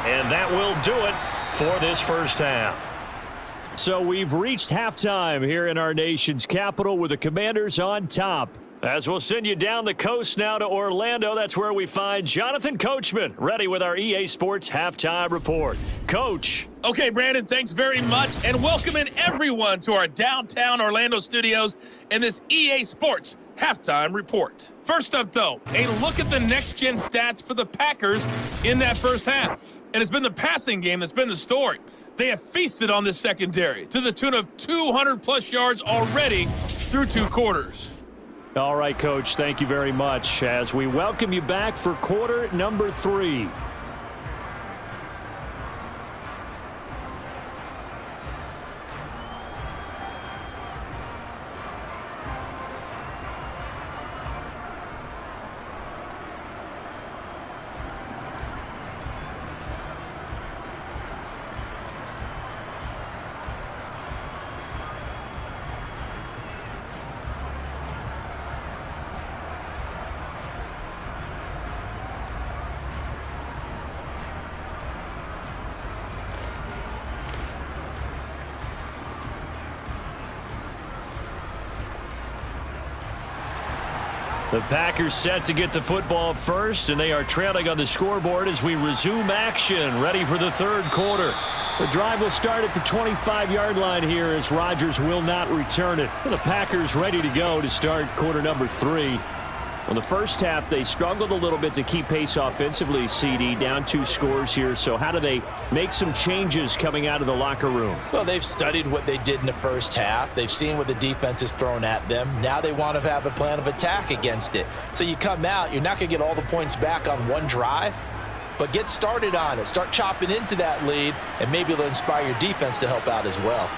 And that will do it for this first half. So we've reached halftime here in our nation's capital with the Commanders on top. As we'll send you down the coast now to Orlando, that's where we find Jonathan Coachman, ready with our EA Sports Halftime Report. Coach. Okay, Brandon, thanks very much, and welcoming everyone to our downtown Orlando studios in this EA Sports Halftime Report. First up, though, a look at the next-gen stats for the Packers in that first half. And it's been the passing game that's been the story. They have feasted on this secondary to the tune of 200-plus yards already through 2 quarters. All right, Coach, thank you very much as we welcome you back for quarter number 3. The Packers set to get the football first, and they are trailing on the scoreboard as we resume action, ready for the 3rd quarter. The drive will start at the 25-yard line here as Rodgers will not return it. The Packers ready to go to start quarter number 3. Well, the first half, they struggled a little bit to keep pace offensively, CD, down 2 scores here. So how do they make some changes coming out of the locker room? Well, they've studied what they did in the first half. They've seen what the defense is throwing at them. Now they want to have a plan of attack against it. So you come out, you're not going to get all the points back on one drive, but get started on it. Start chopping into that lead, and maybe it'll inspire your defense to help out as well.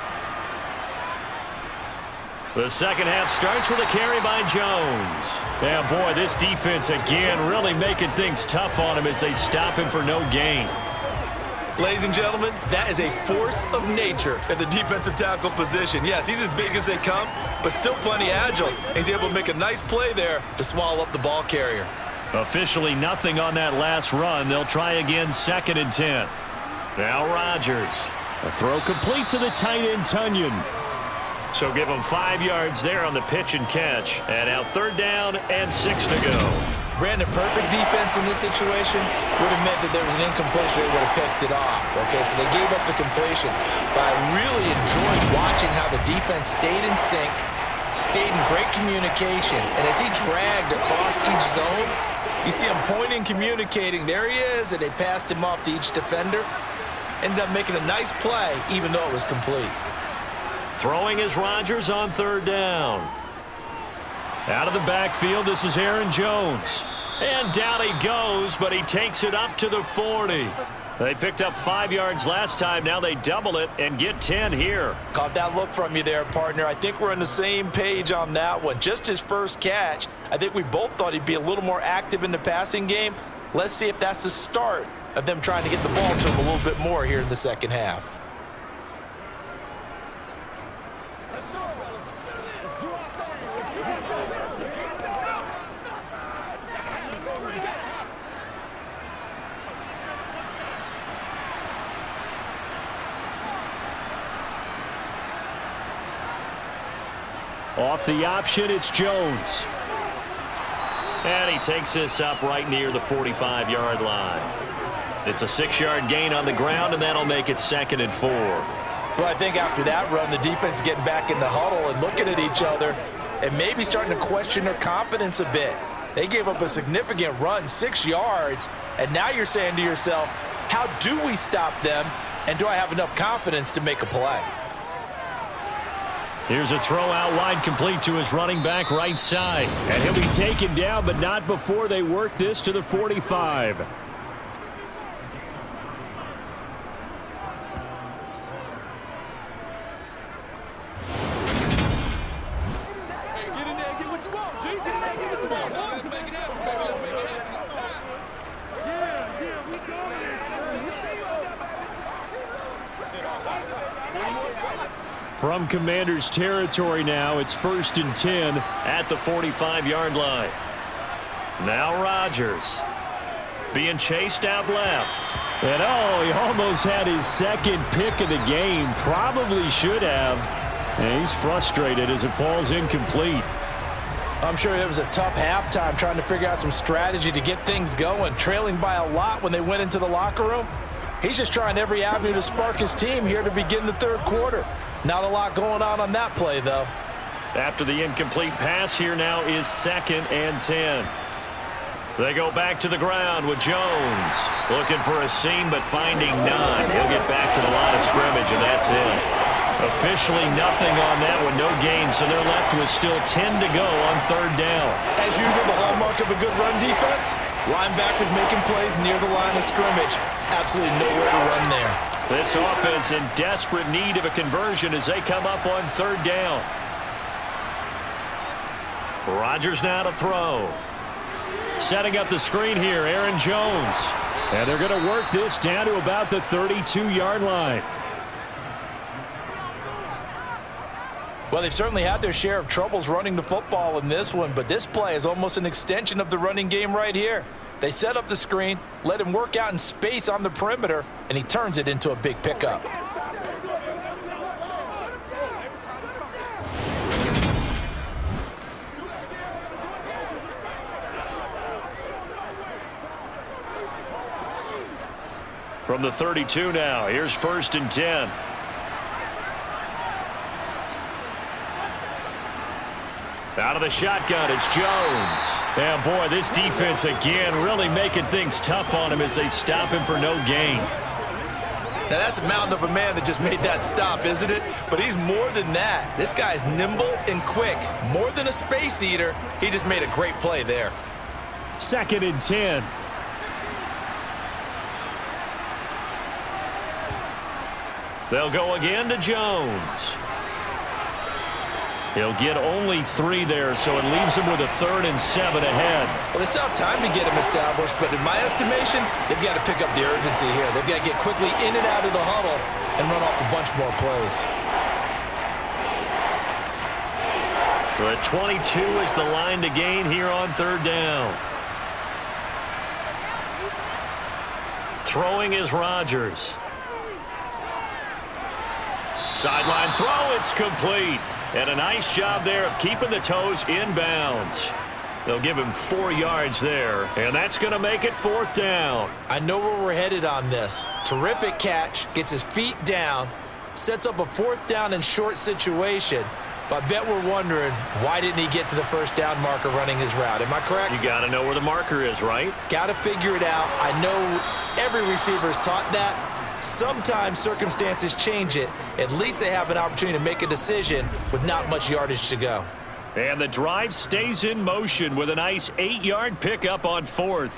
The second half starts with a carry by Jones. Yeah, boy, this defense again really making things tough on him as they stop him for no gain. Ladies and gentlemen, that is a force of nature at the defensive tackle position. Yes, he's as big as they come, but still plenty agile. He's able to make a nice play there to swallow up the ball carrier. Officially nothing on that last run. They'll try again, 2nd and 10. Now Rodgers. A throw complete to the tight end, Tunyon. So give them 5 yards there on the pitch and catch. And now 3rd down and 6 to go. Brandon, perfect defense in this situation would have meant that there was an incompletion. They would have picked it off. Okay, so they gave up the completion. But I really enjoyed watching how the defense stayed in sync, stayed in great communication. And as he dragged across each zone, you see him pointing, communicating. There he is, and they passed him off to each defender. Ended up making a nice play, even though it was complete. Throwing is Rodgers on 3rd down. Out of the backfield, this is Aaron Jones. And down he goes, but he takes it up to the 40. They picked up 5 yards last time. Now they double it and get 10 here. Caught that look from you there, partner. I think we're on the same page on that one. Just his first catch. I think we both thought he'd be a little more active in the passing game. Let's see if that's the start of them trying to get the ball to him a little bit more here in the second half. Off the option, it's Jones. And he takes this up right near the 45-yard line. It's a 6-yard gain on the ground, and that'll make it 2nd and 4. Well, I think after that run, the defense is getting back in the huddle and looking at each other and maybe starting to question their confidence a bit. They gave up a significant run, 6 yards, and now you're saying to yourself, how do we stop them, and do I have enough confidence to make a play? Here's a throw out wide, complete to his running back right side. And he'll be taken down, but not before they work this to the 45. From Commanders territory now, it's 1st and 10 at the 45-yard line. Now Rodgers being chased out left. And oh, he almost had his 2nd pick of the game. Probably should have. And he's frustrated as it falls incomplete. I'm sure it was a tough halftime trying to figure out some strategy to get things going. Trailing by a lot when they went into the locker room. He's just trying every avenue to spark his team here to begin the 3rd quarter. Not a lot going on that play, though. After the incomplete pass, here now is 2nd and 10. They go back to the ground with Jones. Looking for a seam, but finding none. He'll get back to the line of scrimmage, and that's it. Officially nothing on that one, no gain, so they're left with still 10 to go on 3rd down. As usual, the hallmark of a good run defense, linebackers making plays near the line of scrimmage. Absolutely nowhere to run there. This offense in desperate need of a conversion as they come up on 3rd down. Rodgers now to throw. Setting up the screen here, Aaron Jones. And they're going to work this down to about the 32-yard line. Well, they've certainly had their share of troubles running the football in this one, but this play is almost an extension of the running game right here. They set up the screen, let him work out in space on the perimeter, and he turns it into a big pickup. From the 32 now, here's 1st and 10. Out of the shotgun, it's Jones. And boy, this defense again really making things tough on him as they stop him for no gain. Now that's a mountain of a man that just made that stop, isn't it? But he's more than that. This guy's nimble and quick. More than a space eater. He just made a great play there. 2nd and 10. They'll go again to Jones. He'll get only 3 there, so it leaves him with a 3rd and 7 ahead. Well, they still have time to get him established, but in my estimation, they've got to pick up the urgency here. They've got to get quickly in and out of the huddle and run off a bunch more plays. The 22 is the line to gain here on 3rd down. Throwing is Rodgers. Sideline throw, it's complete. And a nice job there of keeping the toes inbounds. They'll give him 4 yards there, and that's going to make it 4th down. I know where we're headed on this. Terrific catch, gets his feet down, sets up a 4th down and short situation. But I bet we're wondering, why didn't he get to the 1st down marker running his route? Am I correct? You got to know where the marker is, right? Got to figure it out. I know every receiver is taught that. Sometimes circumstances change it. At least they have an opportunity to make a decision with not much yardage to go. And the drive stays in motion with a nice 8-yard pickup on 4th.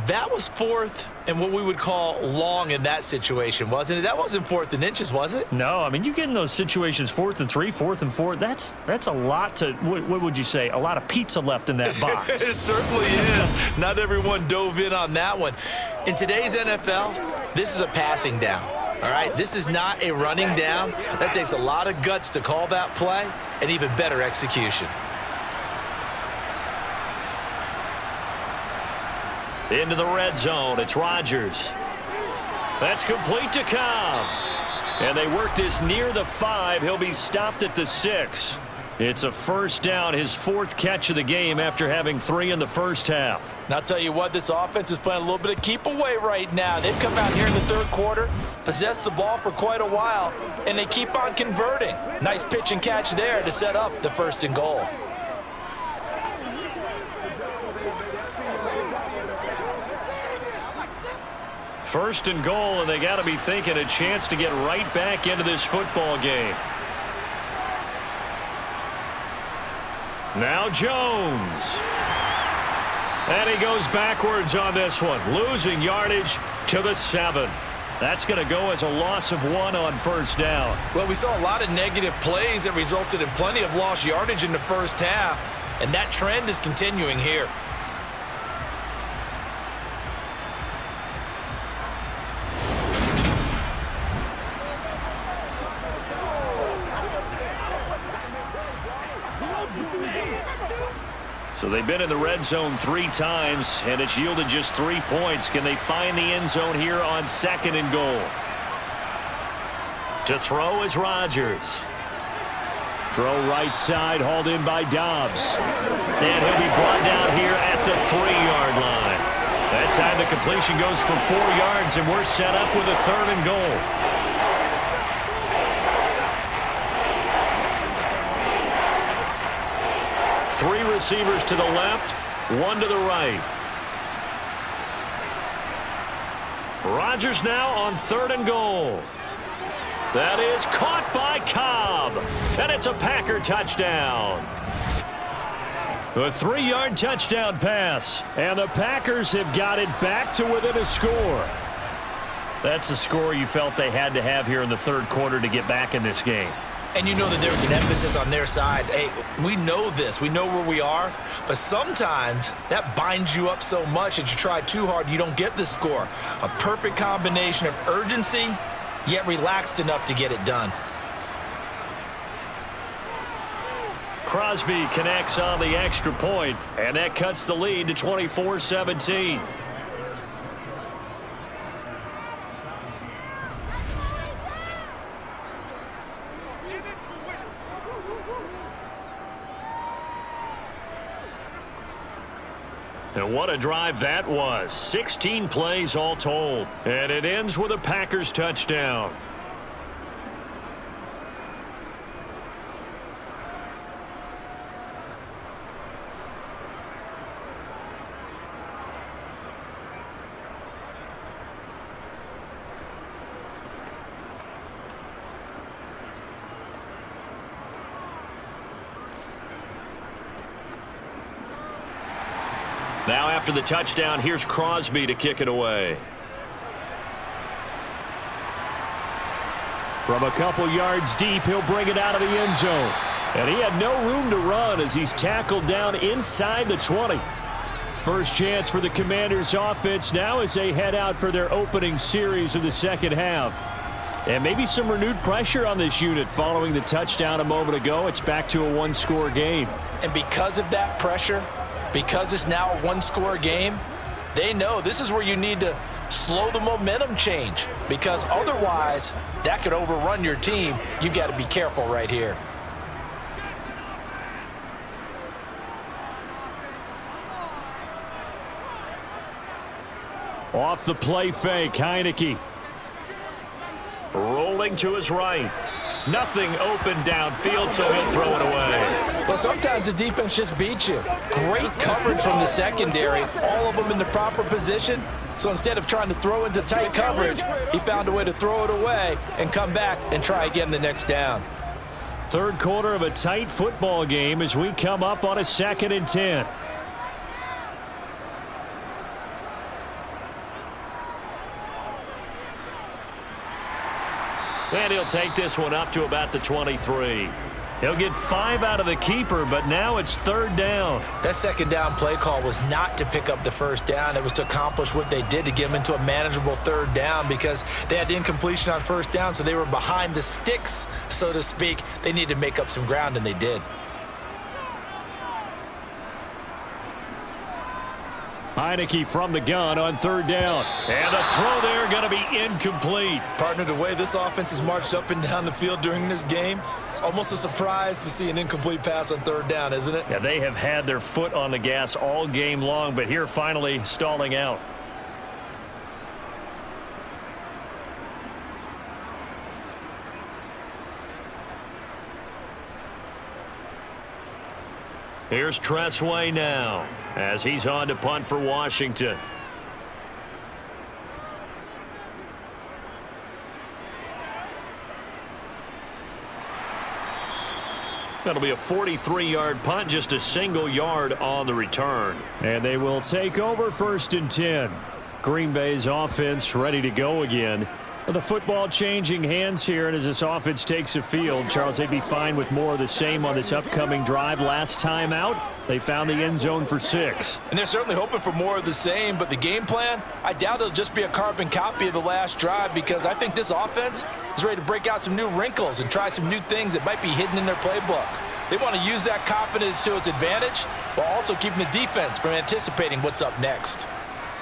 That was 4th and what we would call long in that situation, wasn't it? That wasn't 4th and inches, was it? No, I mean, you get in those situations 4th and 3, 4th and 4. That's a lot to, what would you say, a lot of pizza left in that box. It certainly is. Not everyone dove in on that one. In today's NFL, this is a passing down. All right, this is not a running down. That takes a lot of guts to call that play and even better execution. Into the red zone, it's Rodgers. That's complete to Cobb. And they work this near the 5. He'll be stopped at the 6. It's a 1st down, his 4th catch of the game after having 3 in the 1st half. And I'll tell you what, this offense is playing a little bit of keep away right now. They've come out here in the 3rd quarter, possessed the ball for quite a while, and they keep on converting. Nice pitch and catch there to set up the 1st and goal. First and goal, and they got to be thinking a chance to get right back into this football game. Now Jones. And he goes backwards on this one, losing yardage to the 7. That's going to go as a loss of 1 on 1st down. Well, we saw a lot of negative plays that resulted in plenty of lost yardage in the 1st half, and that trend is continuing here. So they've been in the red zone 3 times, and it's yielded just 3 points. Can they find the end zone here on 2nd and goal? To throw is Rodgers. Throw right side, hauled in by Dobbs. And he'll be brought down here at the 3-yard line. That time the completion goes for 4 yards, and we're set up with a 3rd and goal. Three receivers to the left, 1 to the right. Rodgers now on 3rd and goal. That is caught by Cobb. And it's a Packer touchdown. A 3-yard touchdown pass. And the Packers have got it back to within a score. That's a score you felt they had to have here in the 3rd quarter to get back in this game. And you know that there was an emphasis on their side. Hey, we know this. We know where we are. But sometimes that binds you up so much that you try too hard, you don't get the score. A perfect combination of urgency, yet relaxed enough to get it done. Crosby connects on the extra point, and that cuts the lead to 24-17. And what a drive that was. 16 plays all told. And it ends with a Packers touchdown. Now after the touchdown, here's Crosby to kick it away. From a couple yards deep, he'll bring it out of the end zone. And he had no room to run as he's tackled down inside the 20. First chance for the Commanders offense now as they head out for their opening series of the second half. And maybe some renewed pressure on this unit following the touchdown a moment ago. It's back to a one-score game. And because of that pressure, because it's now a one-score game, they know this is where you need to slow the momentum change, because otherwise that could overrun your team. You've got to be careful right here. Off the play fake, Heineke. Rolling to his right. Nothing open downfield, so he'll throw it away. Well, sometimes the defense just beats you. Great coverage from the secondary, all of them in the proper position. So instead of trying to throw into tight coverage, he found a way to throw it away and come back and try again the next down. Third quarter of a tight football game as we come up on a 2nd and 10. And he'll take this one up to about the 23. He'll get 5 out of the keeper, but now it's 3rd down. That second down play call was not to pick up the first down. It was to accomplish what they did, to get them into a manageable 3rd down, because they had incompletion on first down, so they were behind the sticks, so to speak. They needed to make up some ground, and they did. Heineke from the gun on 3rd down. And the throw there going to be incomplete. Partner, the way this offense has marched up and down the field during this game, it's almost a surprise to see an incomplete pass on 3rd down, isn't it? Yeah, they have had their foot on the gas all game long, but here finally stalling out. Here's Tressway now as he's on to punt for Washington. That'll be a 43-yard punt, just a single yard on the return. And they will take over 1st and 10. Green Bay's offense ready to go again. The football changing hands here, and as this offense takes the field, Charles, they'd be fine with more of the same on this upcoming drive. Last time out, they found the end zone for 6. And they're certainly hoping for more of the same, but the game plan, I doubt it'll just be a carbon copy of the last drive, because I think this offense is ready to break out some new wrinkles and try some new things that might be hidden in their playbook. They want to use that confidence to its advantage while also keeping the defense from anticipating what's up next.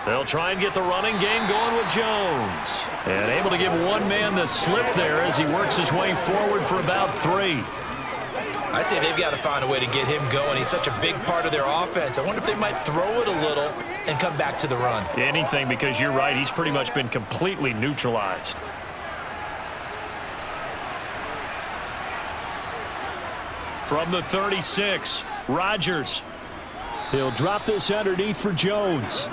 They'll try and get the running game going with Jones. And able to give one man the slip there as he works his way forward for about 3. I'd say they've got to find a way to get him going. He's such a big part of their offense. I wonder if they might throw it a little and come back to the run. Anything, because you're right. He's pretty much been completely neutralized. From the 36, Rodgers. He'll drop this underneath for Jones.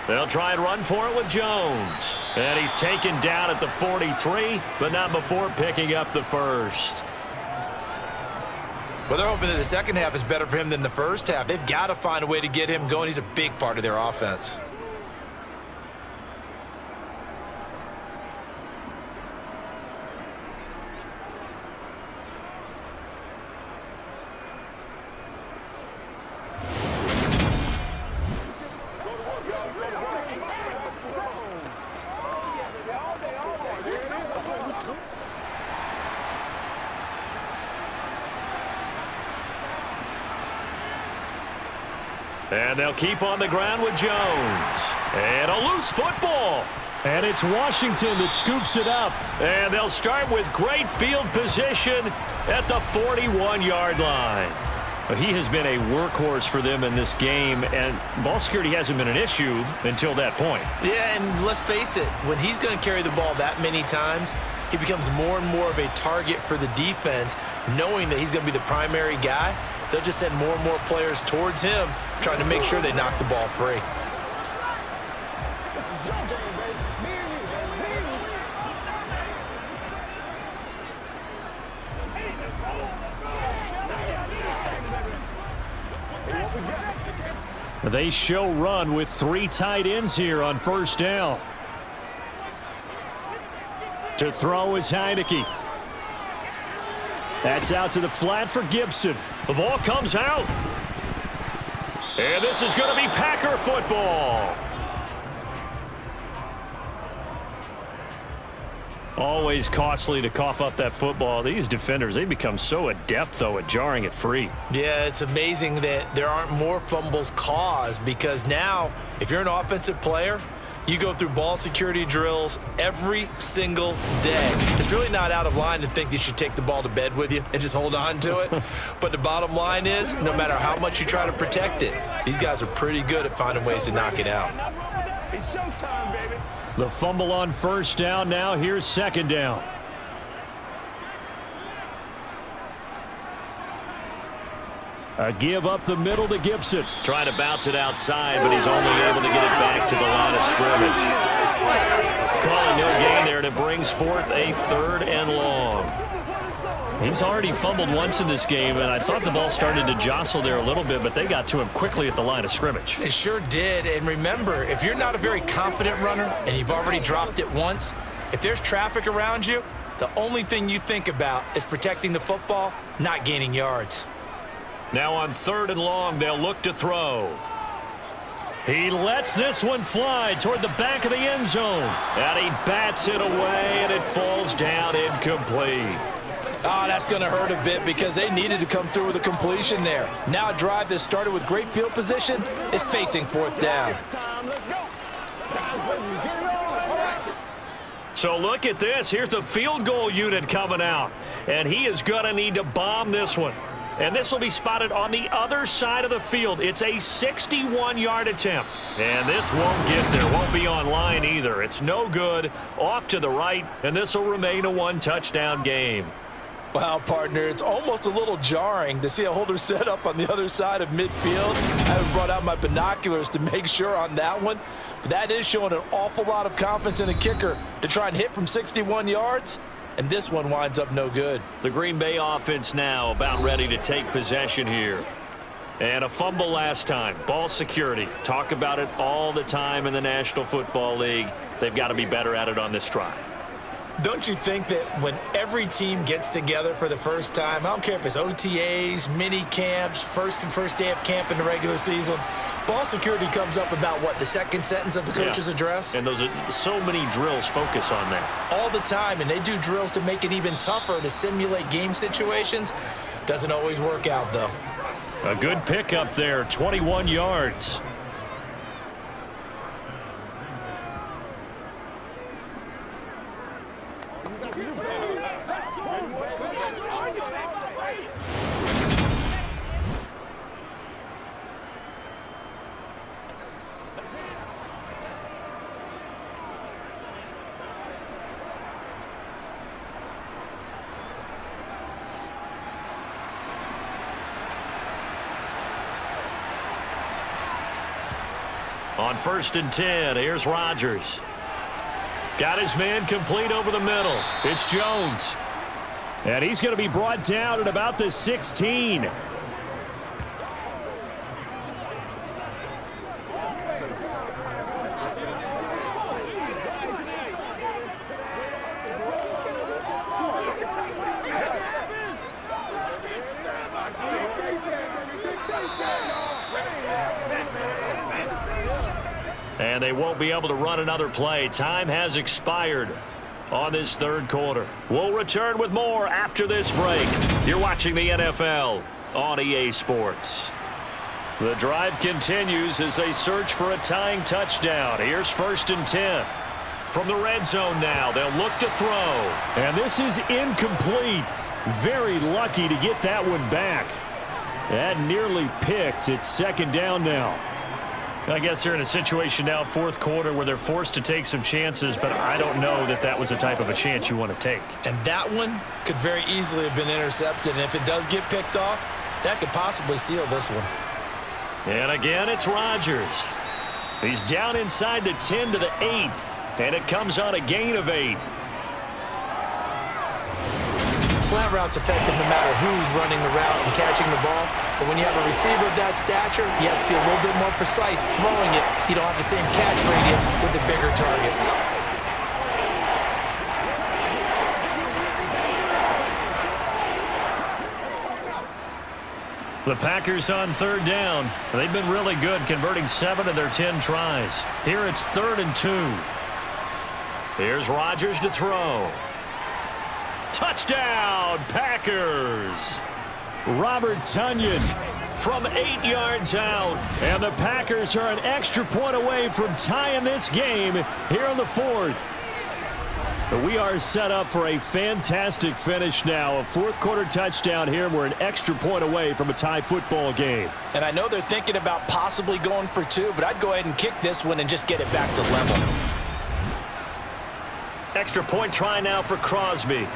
They'll try and run for it with Jones. And he's taken down at the 43, but not before picking up the first. Well, they're hoping that the second half is better for him than the first half. They've got to find a way to get him going. He's a big part of their offense. And they'll keep on the ground with Jones. And a loose football. And it's Washington that scoops it up. And they'll start with great field position at the 41-yard line. He has been a workhorse for them in this game, and ball security hasn't been an issue until that point. Yeah, and let's face it, when he's going to carry the ball that many times, he becomes more and more of a target for the defense, knowing that he's going to be the primary guy. They'll just send more and more players towards him, trying to make sure they knock the ball free. This is your game, baby. Me and you, baby. Me and you. Hey, what we got? They show run with 3 tight ends here on first down. To throw is Heineke. That's out to the flat for Gibson. The ball comes out. And this is going to be Packer football. Always costly to cough up that football. These defenders, they become so adept, though, at jarring it free. Yeah, it's amazing that there aren't more fumbles caused, because now, if you're an offensive player, you go through ball security drills every single day. It's really not out of line to think that you should take the ball to bed with you and just hold on to it. But the bottom line is, no matter how much you try to protect it, these guys are pretty good at finding ways to knock it out. It's showtime, baby. The fumble on first down now. Here's second down. A give up the middle to Gibson. Trying to bounce it outside, but he's only able to get it back to the line of scrimmage. Calling no gain there, and it brings forth a 3rd and long. He's already fumbled once in this game, and I thought the ball started to jostle there a little bit, but they got to him quickly at the line of scrimmage. They sure did. And remember, if you're not a very confident runner and you've already dropped it once, if there's traffic around you, the only thing you think about is protecting the football, not gaining yards. Now on 3rd and long, they'll look to throw. He lets this one fly toward the back of the end zone. And he bats it away, and it falls down incomplete. Oh, that's going to hurt a bit because they needed to come through with a completion there. Now a drive that started with great field position is facing 4th down. Let's go. Guys, get it on. All right. So look at this. Here's the field goal unit coming out. And he is going to need to bomb this one. And this will be spotted on the other side of the field. It's a 61-yard attempt. And this won't get there. Won't be on line either. It's no good. Off to the right. And this will remain a 1-touchdown game. Wow, partner, it's almost a little jarring to see a holder set up on the other side of midfield. I haven't brought out my binoculars to make sure on that one. But that is showing an awful lot of confidence in a kicker to try and hit from 61 yards. And this one winds up no good. The Green Bay offense now about ready to take possession here. And a fumble last time. Ball security. Talk about it all the time in the National Football League. They've got to be better at it on this drive. Don't you think that when every team gets together for the first time, I don't care if it's OTAs, mini camps, first day of camp in the regular season, ball security comes up about, what, the second sentence of the coach's address? And those are so many drills focus on that. All the time, and they do drills to make it even tougher to simulate game situations. Doesn't always work out, though. A good pickup there, 21 yards. On 1st and 10, here's Rodgers. Got his man complete over the middle. It's Jones. And he's going to be brought down at about the 16. And they won't be able to run another play. Time has expired on this 3rd quarter. We'll return with more after this break. You're watching the NFL on EA Sports. The drive continues as they search for a tying touchdown. Here's 1st and 10. From the red zone now, they'll look to throw. And this is incomplete. Very lucky to get that one back. That nearly picked. It's 2nd down now. I guess they're in a situation now, fourth quarter, where they're forced to take some chances, but I don't know that that was the type of a chance you want to take. And that one could very easily have been intercepted, and if it does get picked off, that could possibly seal this one. And again, it's Rodgers. He's down inside the 10 to the 8, and it comes on a gain of 8. Slant route's effective no matter who's running the route and catching the ball. But when you have a receiver of that stature, you have to be a little bit more precise throwing it. You don't have the same catch radius with the bigger targets. The Packers on third down. They've been really good, converting 7 of their 10 tries. Here it's 3rd and 2. Here's Rodgers to throw. Touchdown, Packers! Robert Tonyan from 8 yards out. And the Packers are an extra point away from tying this game here in the 4th. But we are set up for a fantastic finish now. A fourth-quarter touchdown here. We're an extra point away from a tie football game. And I know they're thinking about possibly going for 2, but I'd go ahead and kick this one and just get it back to level. Extra point try now for Crosby.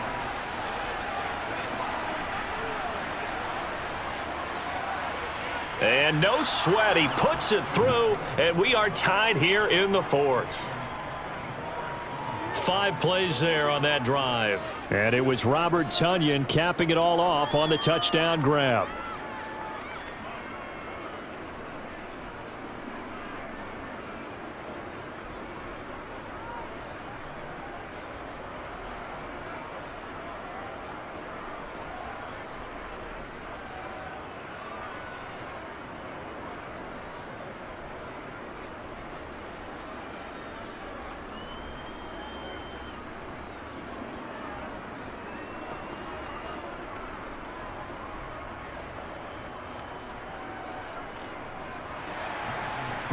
And no sweat. He puts it through, and we are tied here in the 4th. 5 plays there on that drive. And it was Robert Tonyan capping it all off on the touchdown grab.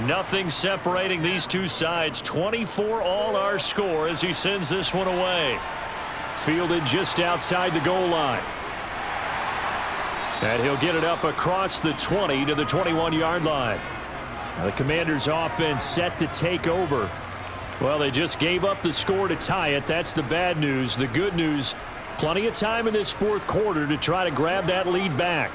Nothing separating these two sides. 24 all our score as he sends this one away. Fielded just outside the goal line. And he'll get it up across the 20 to the 21-yard line. The Commanders' offense set to take over. Well, they just gave up the score to tie it. That's the bad news. The good news, plenty of time in this fourth quarter to try to grab that lead back.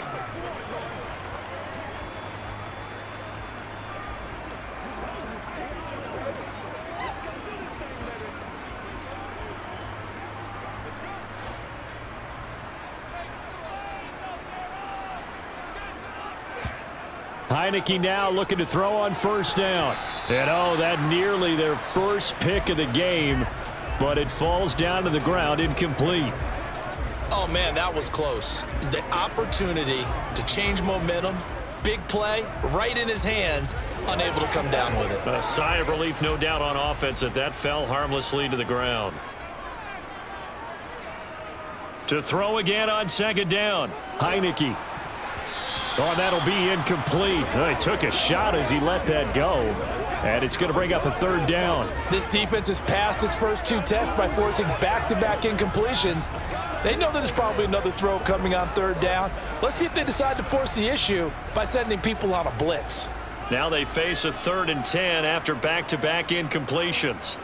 Heineke now looking to throw on first down. And oh, that nearly their first pick of the game, but it falls down to the ground incomplete. Oh, man, that was close. The opportunity to change momentum, big play, right in his hands, unable to come down with it. A sigh of relief, no doubt, on offense that fell harmlessly to the ground. To throw again on second down, Heineke. Oh, that'll be incomplete. Oh, he took a shot as he let that go. And it's going to bring up a third down. This defense has passed its first 2 tests by forcing back-to-back incompletions. They know that there's probably another throw coming on third down. Let's see if they decide to force the issue by sending people on a blitz. Now they face a 3rd and 10 after back-to-back incompletions.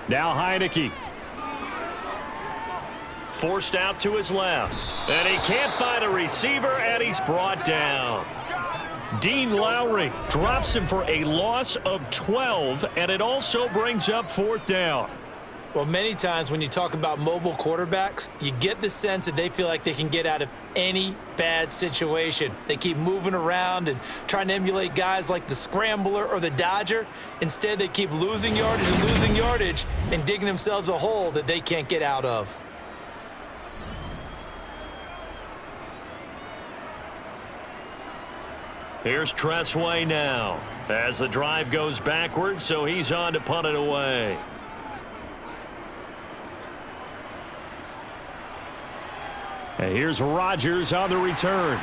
Now Heineke. Forced out to his left. And he can't find a receiver, and he's brought down. Dean Lowry drops him for a loss of 12, and it also brings up 4th down. Well, many times when you talk about mobile quarterbacks, you get the sense that they feel like they can get out of any bad situation. They keep moving around and trying to emulate guys like the Scrambler or the Dodger. Instead, they keep losing yardage and digging themselves a hole that they can't get out of. Here's Tressway now as the drive goes backwards, so he's on to punt it away. And here's Rodgers on the return.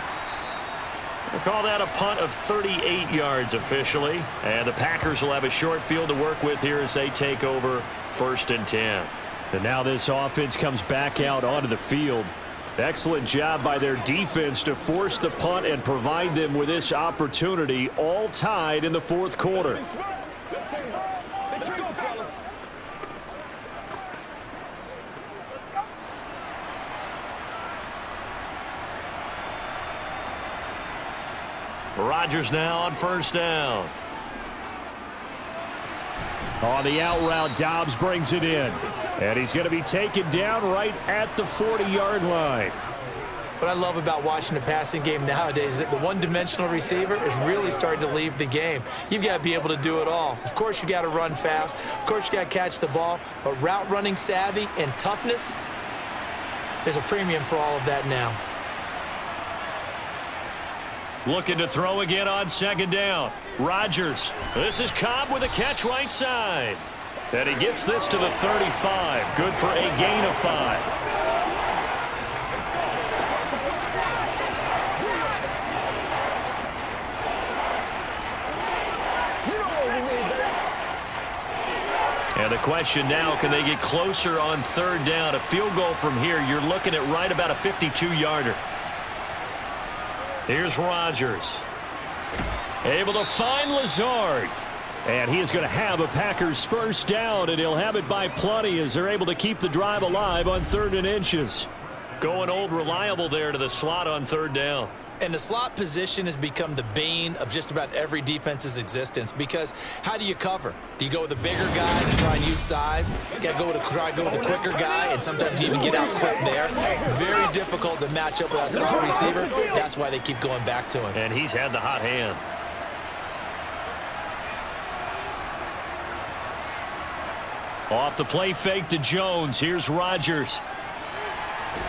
We'll call that a punt of 38 yards officially. And the Packers will have a short field to work with here as they take over 1st and 10. And now this offense comes back out onto the field. Excellent job by their defense to force the punt and provide them with this opportunity, all tied in the fourth quarter. Rodgers now on first down. On the out route, Dobbs brings it in. And he's going to be taken down right at the 40-yard line. What I love about watching the passing game nowadays is that the one-dimensional receiver is really starting to leave the game. You've got to be able to do it all. Of course, you got to run fast. Of course, you got to catch the ball. But route running savvy and toughness, there's a premium for all of that now. Looking to throw again on second down. Rodgers. This is Cobb with a catch right side. And he gets this to the 35. Good for a gain of 5. And the question now, can they get closer on third down? A field goal from here, you're looking at right about a 52-yarder. Here's Rodgers. Able to find Lazard. And he is going to have a Packers first down, and he'll have it by plenty as they're able to keep the drive alive on 3rd and inches. Going old reliable there to the slot on third down. And the slot position has become the bane of just about every defense's existence, because how do you cover? Do you go with a bigger guy to try and use size? You got to try and go with a quicker guy, and sometimes you even get out quick there. Very difficult to match up with that slot receiver. That's why they keep going back to him. And he's had the hot hand. Off the play fake to Jones. Here's Rodgers.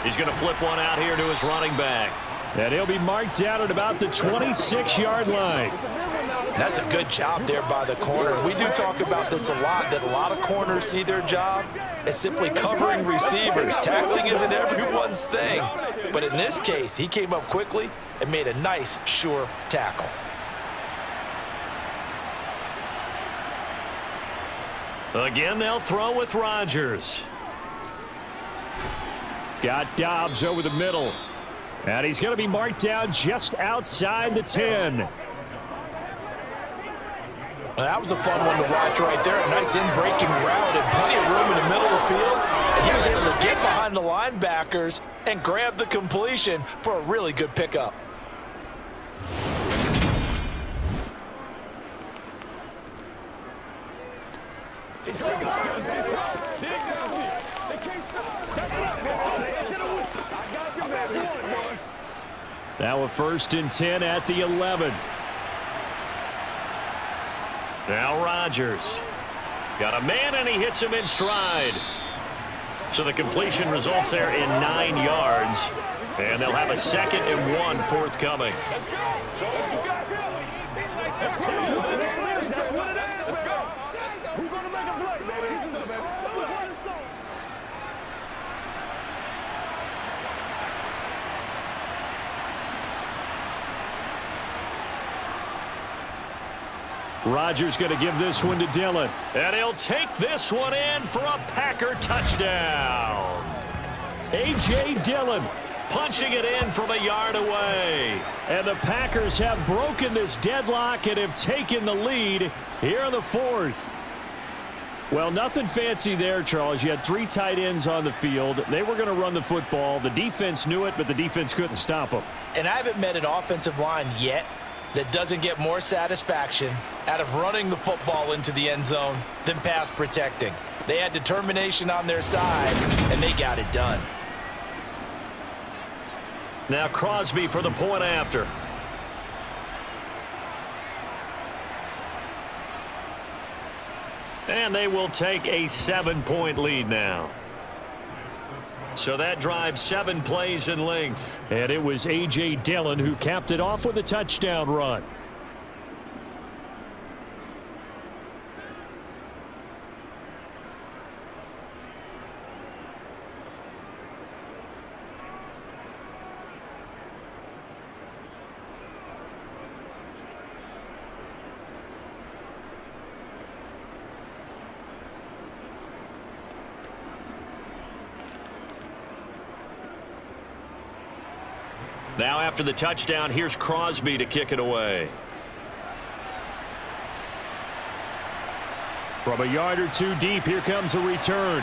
He's going to flip one out here to his running back. And he'll be marked down at about the 26-yard line. That's a good job there by the corner. We do talk about this a lot, that a lot of corners see their job as simply covering receivers. Tackling isn't everyone's thing. But in this case, he came up quickly and made a nice, sure tackle. Again, they'll throw with Rodgers. Got Dobbs over the middle. And he's going to be marked down just outside the 10. Well, that was a fun one to watch right there. A nice in-breaking route and plenty of room in the middle of the field. And he was able to get behind the linebackers and grab the completion for a really good pickup. Now a 1st and 10 at the 11. Now Rodgers. Got a man, and he hits him in stride. So the completion results there in 9 yards. And they'll have a 2nd and 1 forthcoming. Rodgers going to give this one to Dillon. And he'll take this one in for a Packer touchdown. A.J. Dillon punching it in from a yard away. And the Packers have broken this deadlock and have taken the lead here in the 4th. Well, nothing fancy there, Charles. You had 3 tight ends on the field. They were going to run the football. The defense knew it, but the defense couldn't stop them. And I haven't met an offensive line yet that doesn't get more satisfaction out of running the football into the end zone than pass protecting. They had determination on their side, and they got it done. Now Crosby for the point after. And they will take a 7-point lead now. So that drives 7 plays in length. And it was A.J. Dillon who capped it off with a touchdown run. Now after the touchdown, here's Crosby to kick it away. From a yard or two deep, here comes a return.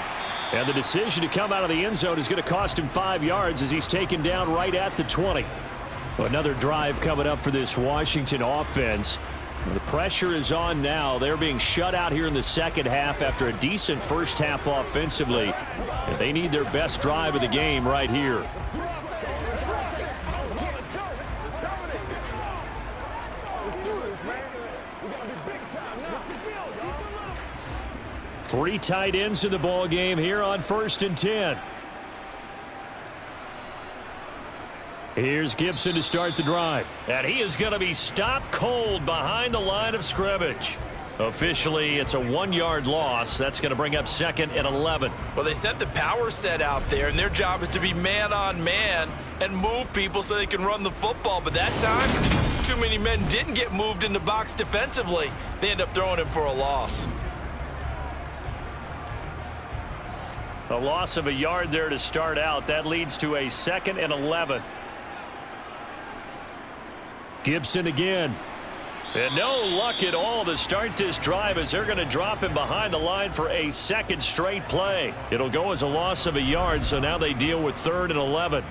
And the decision to come out of the end zone is going to cost him 5 yards as he's taken down right at the 20. Another drive coming up for this Washington offense. The pressure is on now. They're being shut out here in the second half after a decent first half offensively. And they need their best drive of the game right here. Three tight ends in the ball game here on 1st and 10. Here's Gibson to start the drive. And he is going to be stopped cold behind the line of scrimmage. Officially, it's a 1-yard loss. That's going to bring up 2nd and 11. Well, they sent the power set out there, and their job is to be man-on-man and move people so they can run the football. But that time, too many men didn't get moved in the box defensively. They end up throwing him for a loss. A loss of a yard there to start out. That leads to a 2nd and 11. Gibson again. And no luck at all to start this drive as they're going to drop him behind the line for a 2nd straight play. It'll go as a loss of a yard, so now they deal with 3rd and 11.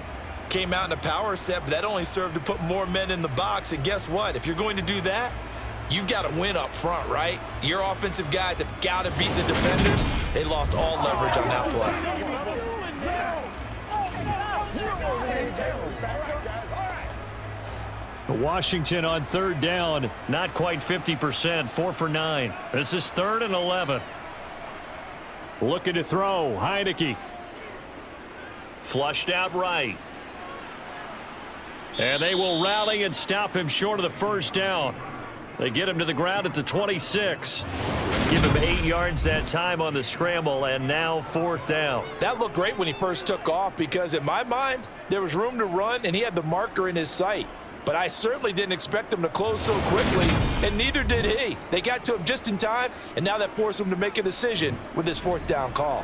Came out in a power set, but that only served to put more men in the box. And guess what? If you're going to do that, you've got to win up front, right? Your offensive guys have got to beat the defenders. They lost all leverage on that play. Washington on 3rd down. Not quite 50%, 4 for 9. This is 3rd and 11. Looking to throw. Heineke. Flushed out right. And they will rally and stop him short of the 1st down. They get him to the ground at the 26. Give him 8 yards that time on the scramble, and now 4th down. That looked great when he first took off because in my mind, there was room to run, and he had the marker in his sight. But I certainly didn't expect him to close so quickly, and neither did he. They got to him just in time, and now that forced him to make a decision with his 4th down call.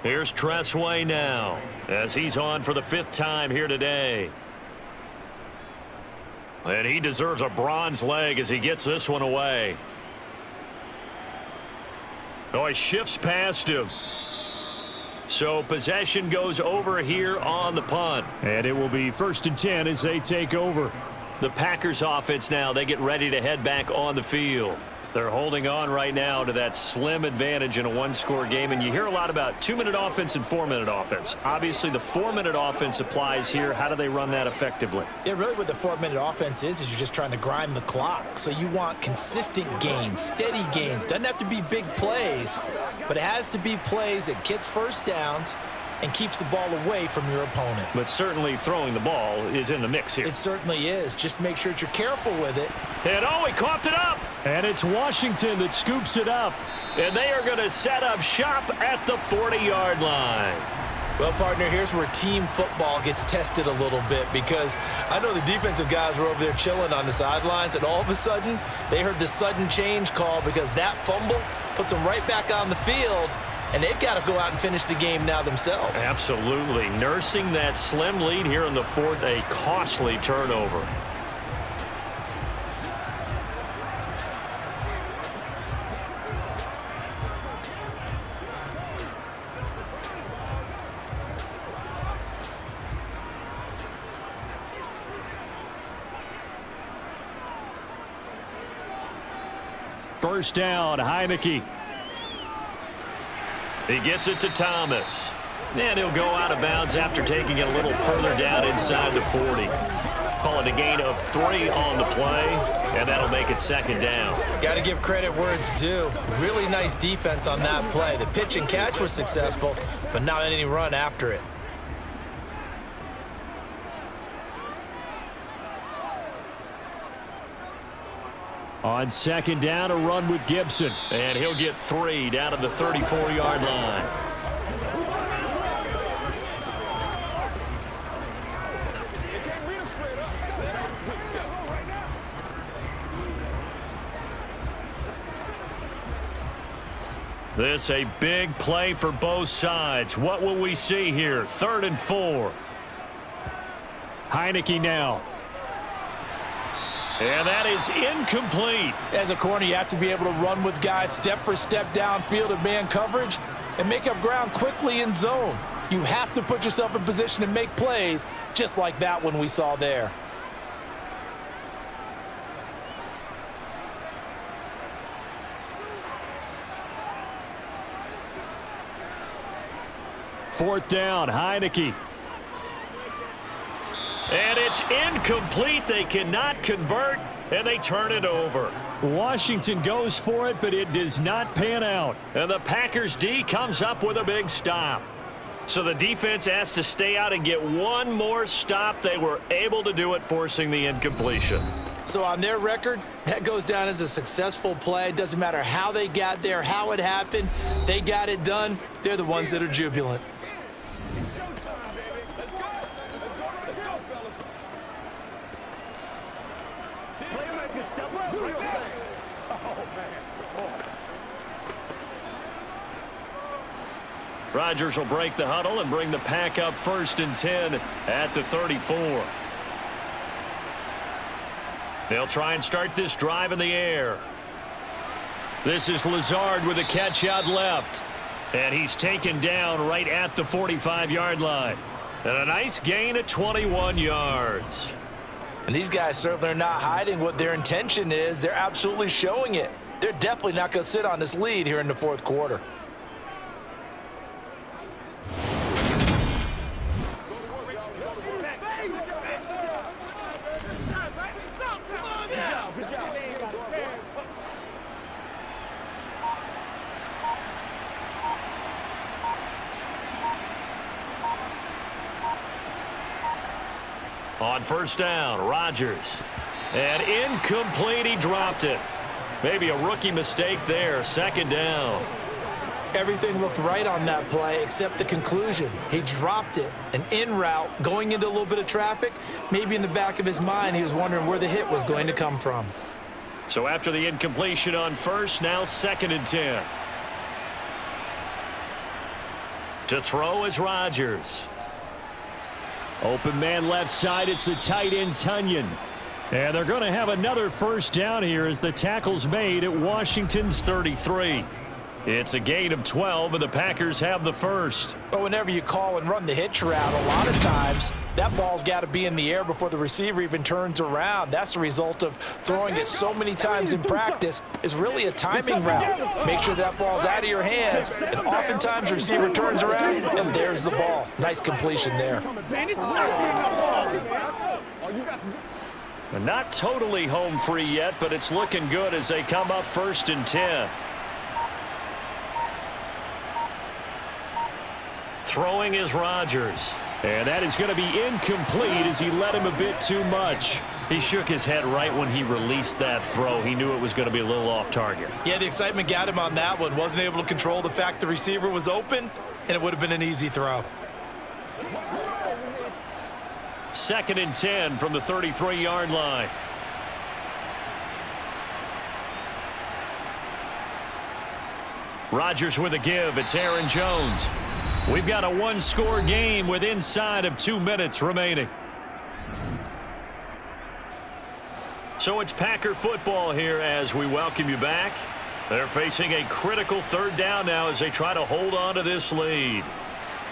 Here's Tressway now as he's on for the 5th time here today. And he deserves a bronze leg as he gets this one away. Oh, he shifts past him. So possession goes over here on the punt. And it will be 1st and 10 as they take over. The Packers offense now, they get ready to head back on the field. They're holding on right now to that slim advantage in a 1-score game. And you hear a lot about 2-minute offense and 4-minute offense. Obviously, the 4-minute offense applies here. How do they run that effectively? Yeah, really what the 4-minute offense is you're just trying to grind the clock. So you want consistent gains, steady gains. Doesn't have to be big plays, but it has to be plays that gets 1st downs and keeps the ball away from your opponent. But certainly throwing the ball is in the mix here. It certainly is. Just make sure that you're careful with it. And oh, he coughed it up. And it's Washington that scoops it up. And they are going to set up shop at the 40-yard line. Well, partner, here's where team football gets tested a little bit because I know the defensive guys were over there chilling on the sidelines, and all of a sudden they heard the sudden change call because that fumble puts them right back on the field, and they've got to go out and finish the game now themselves. Absolutely. Nursing that slim lead here in the 4th, a costly turnover. First down, Heineke. He gets it to Thomas. And he'll go out of bounds after taking it a little further down inside the 40. Call it a gain of 3 on the play, and that'll make it 2nd down. Got to give credit where it's due. Really nice defense on that play. The pitch and catch was successful, but not any run after it. On 2nd down, a run with Gibson. And he'll get 3 down to the 34-yard line. This a big play for both sides. What will we see here? 3rd and 4. Heineke now. And that is incomplete. As a corner, you have to be able to run with guys step for step downfield in man coverage and make up ground quickly in zone. You have to put yourself in position to make plays, just like that one we saw there. Fourth down, Heineke. And it's incomplete. They cannot convert, and they turn it over. Washington goes for it, but it does not pan out. And the Packers D comes up with a big stop. So the defense has to stay out and get one more stop. They were able to do it, forcing the incompletion. So on their record, that goes down as a successful play. It doesn't matter how they got there, how it happened. They got it done. They're the ones that are jubilant. It's showtime, baby. Let's go. Let's go, fellas. Playmaker, step up. Do your thing. Oh, man. Rodgers will break the huddle and bring the pack up 1st and 10 at the 34. They'll try and start this drive in the air. This is Lazard with a catch out left. And he's taken down right at the 45-yard line. And a nice gain at 21 yards. And these guys certainly are not hiding what their intention is. They're absolutely showing it. They're definitely not going to sit on this lead here in the 4th quarter. Good job. They ain't got a chance. On 1st down, Rodgers. And incomplete, he dropped it. Maybe a rookie mistake there, 2nd down. Everything looked right on that play except the conclusion. He dropped it, an in route, going into a little bit of traffic. Maybe in the back of his mind, he was wondering where the hit was going to come from. So after the incompletion on 1st, now 2nd and 10. To throw is Rodgers. Open man left side, it's the tight end Tunyon. And they're going to have another 1st down here as the tackle's made at Washington's 33. It's a gain of 12, and the Packers have the 1st. But whenever you call and run the hitch route, a lot of times that ball's got to be in the air before the receiver even turns around. That's the result of throwing it so many times in practice. Is really a timing route. Make sure that ball's out of your hands, and oftentimes the receiver turns around, and there's the ball. Nice completion there. Not totally home free yet, but it's looking good as they come up 1st and 10. Throwing is Rodgers. And that is going to be incomplete as he let him a bit too much. He shook his head right when he released that throw. He knew it was going to be a little off target. Yeah, the excitement got him on that one. Wasn't able to control the fact the receiver was open, and it would have been an easy throw. 2nd and 10 from the 33-yard line. Rodgers with a give. It's Aaron Jones. We've got a one-score game with inside of 2 minutes remaining. So it's Packer football here as we welcome you back. They're facing a critical 3rd down now as they try to hold on to this lead.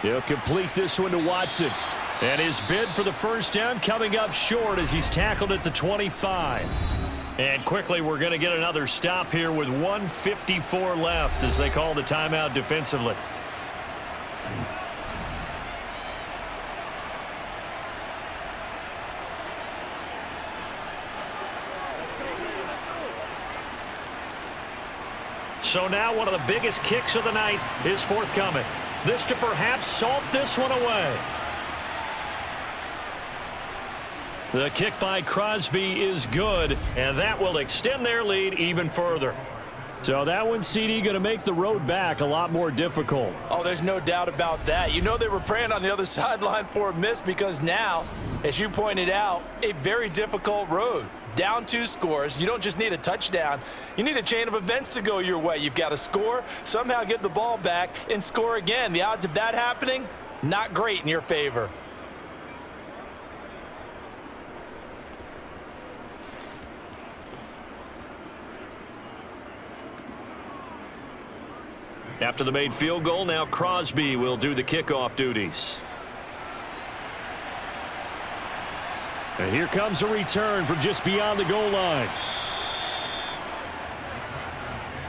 He'll complete this one to Watson. And his bid for the 1st down coming up short as he's tackled at the 25. And quickly we're going to get another stop here with 1:54 left as they call the timeout defensively. So now one of the biggest kicks of the night is forthcoming. This to perhaps salt this one away. The kick by Crosby is good, and that will extend their lead even further. So that one, CD, going to make the road back a lot more difficult. Oh, there's no doubt about that. You know they were praying on the other sideline for a miss because now, as you pointed out, a very difficult road. Down 2 scores. You don't just need a touchdown. You need a chain of events to go your way. You've got to score, somehow get the ball back, and score again. The odds of that happening, not great in your favor. After the made field goal, now Crosby will do the kickoff duties. And here comes a return from just beyond the goal line.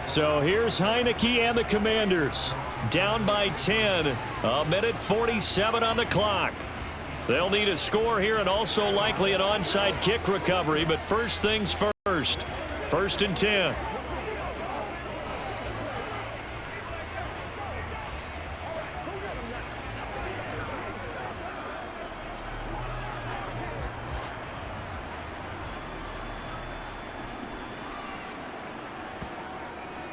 So here's Heineke and the Commanders. Down by 10. A minute 47 on the clock. They'll need a score here and also likely an onside kick recovery. But first things first. 1st and 10.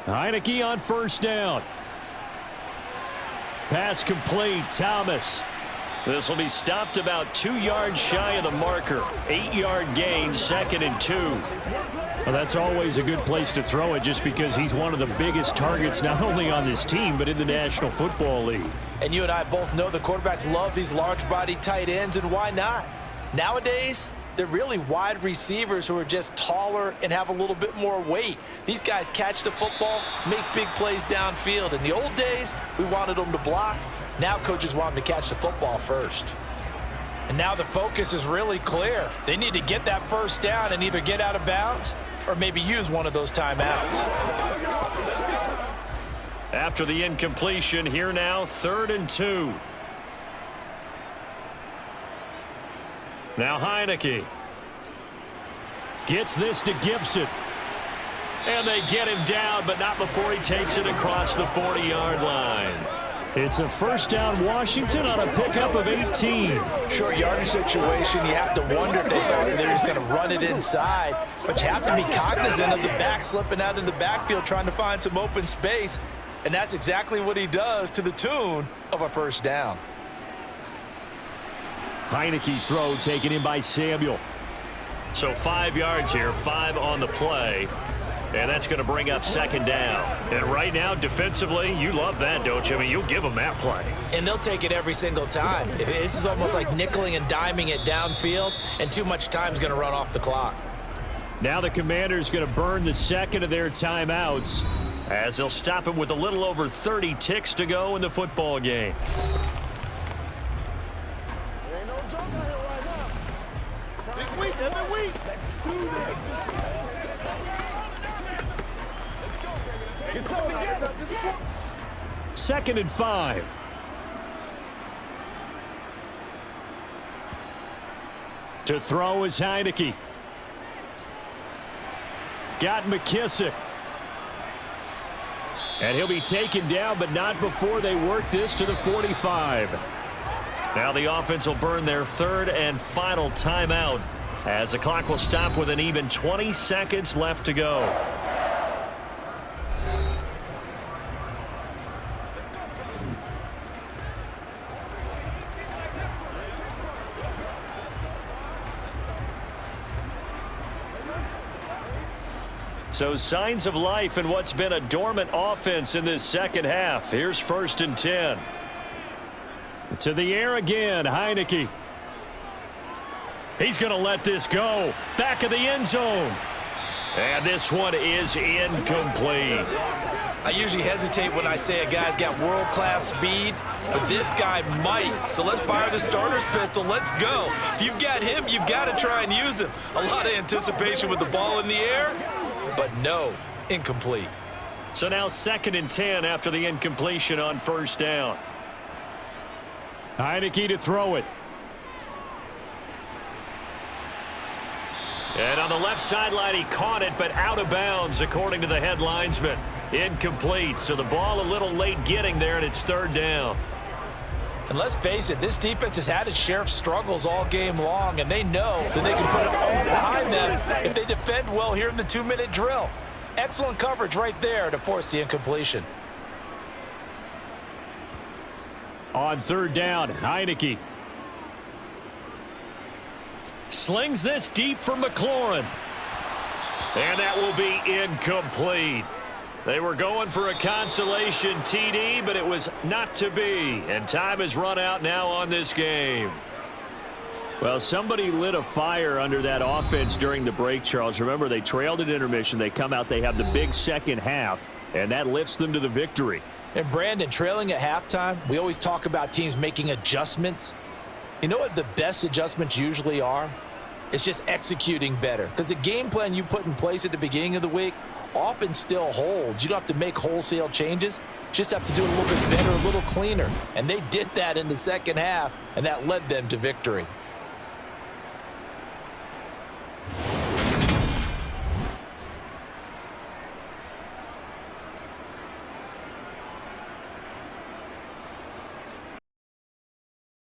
Heineke on 1st down. Pass complete. Thomas. This will be stopped about 2 yards shy of the marker. 8-yard gain, 2nd and 2. Well, that's always a good place to throw it just because he's one of the biggest targets not only on this team but in the National Football League. And you and I both know the quarterbacks love these large-body tight ends, and why not? Nowadays, they're really wide receivers who are just taller and have a little bit more weight. These guys catch the football, make big plays downfield. In the old days, we wanted them to block. Now coaches want them to catch the football first. And now the focus is really clear. They need to get that 1st down and either get out of bounds or maybe use one of those timeouts. After the incompletion, here now, 3rd and 2. Now Heineke gets this to Gibson. And they get him down, but not before he takes it across the 40-yard line. It's a 1st down Washington on a pickup of 18. Short yardage situation, you have to wonder if they thought they were just going to run it inside. But you have to be cognizant of the back slipping out of the backfield trying to find some open space. And that's exactly what he does to the tune of a 1st down. Heineke's throw taken in by Samuel. So 5 yards here, 5 on the play. And that's going to bring up 2nd down. And right now, defensively, you love that, don't you? I mean, you'll give them that play. And they'll take it every single time. This is almost like nickeling and diming it downfield, and too much time's going to run off the clock. Now the Commanders going to burn the 2nd of their timeouts, as they'll stop it with a little over 30 ticks to go in the football game. Second and 5. To throw is Heineke. Got McKissick. And he'll be taken down, but not before they work this to the 45. Now the offense will burn their 3rd and final timeout as the clock will stop with an even 20 seconds left to go. So signs of life in what's been a dormant offense in this 2nd half. Here's 1st and 10. To the air again, Heineke. He's going to let this go. Back of the end zone. And this one is incomplete. I usually hesitate when I say a guy's got world-class speed, but this guy might. So let's fire the starter's pistol. Let's go. If you've got him, you've got to try and use him. A lot of anticipation with the ball in the air, but no, incomplete. So now 2nd and 10 after the incompletion on 1st down. Heineke to throw it. And on the left sideline, he caught it, but out of bounds, according to the head linesman. Incomplete. So the ball a little late getting there, and it's 3rd down. And let's face it, this defense has had its share of struggles all game long, and they know that they can put it all behind them if they defend well here in the 2-minute drill. Excellent coverage right there to force the incompletion. On 3rd down, Heineke. Slings this deep for McLaurin. And that will be incomplete. They were going for a consolation TD, but it was not to be. And time has run out now on this game. Well, somebody lit a fire under that offense during the break, Charles. Remember, they trailed at intermission. They come out, they have the big second half, and that lifts them to the victory. And Brandon, trailing at halftime, we always talk about teams making adjustments. You know what the best adjustments usually are? It's just executing better. Because the game plan you put in place at the beginning of the week often still holds. You don't have to make wholesale changes. You just have to do it a little bit better, a little cleaner. And they did that in the second half, and that led them to victory.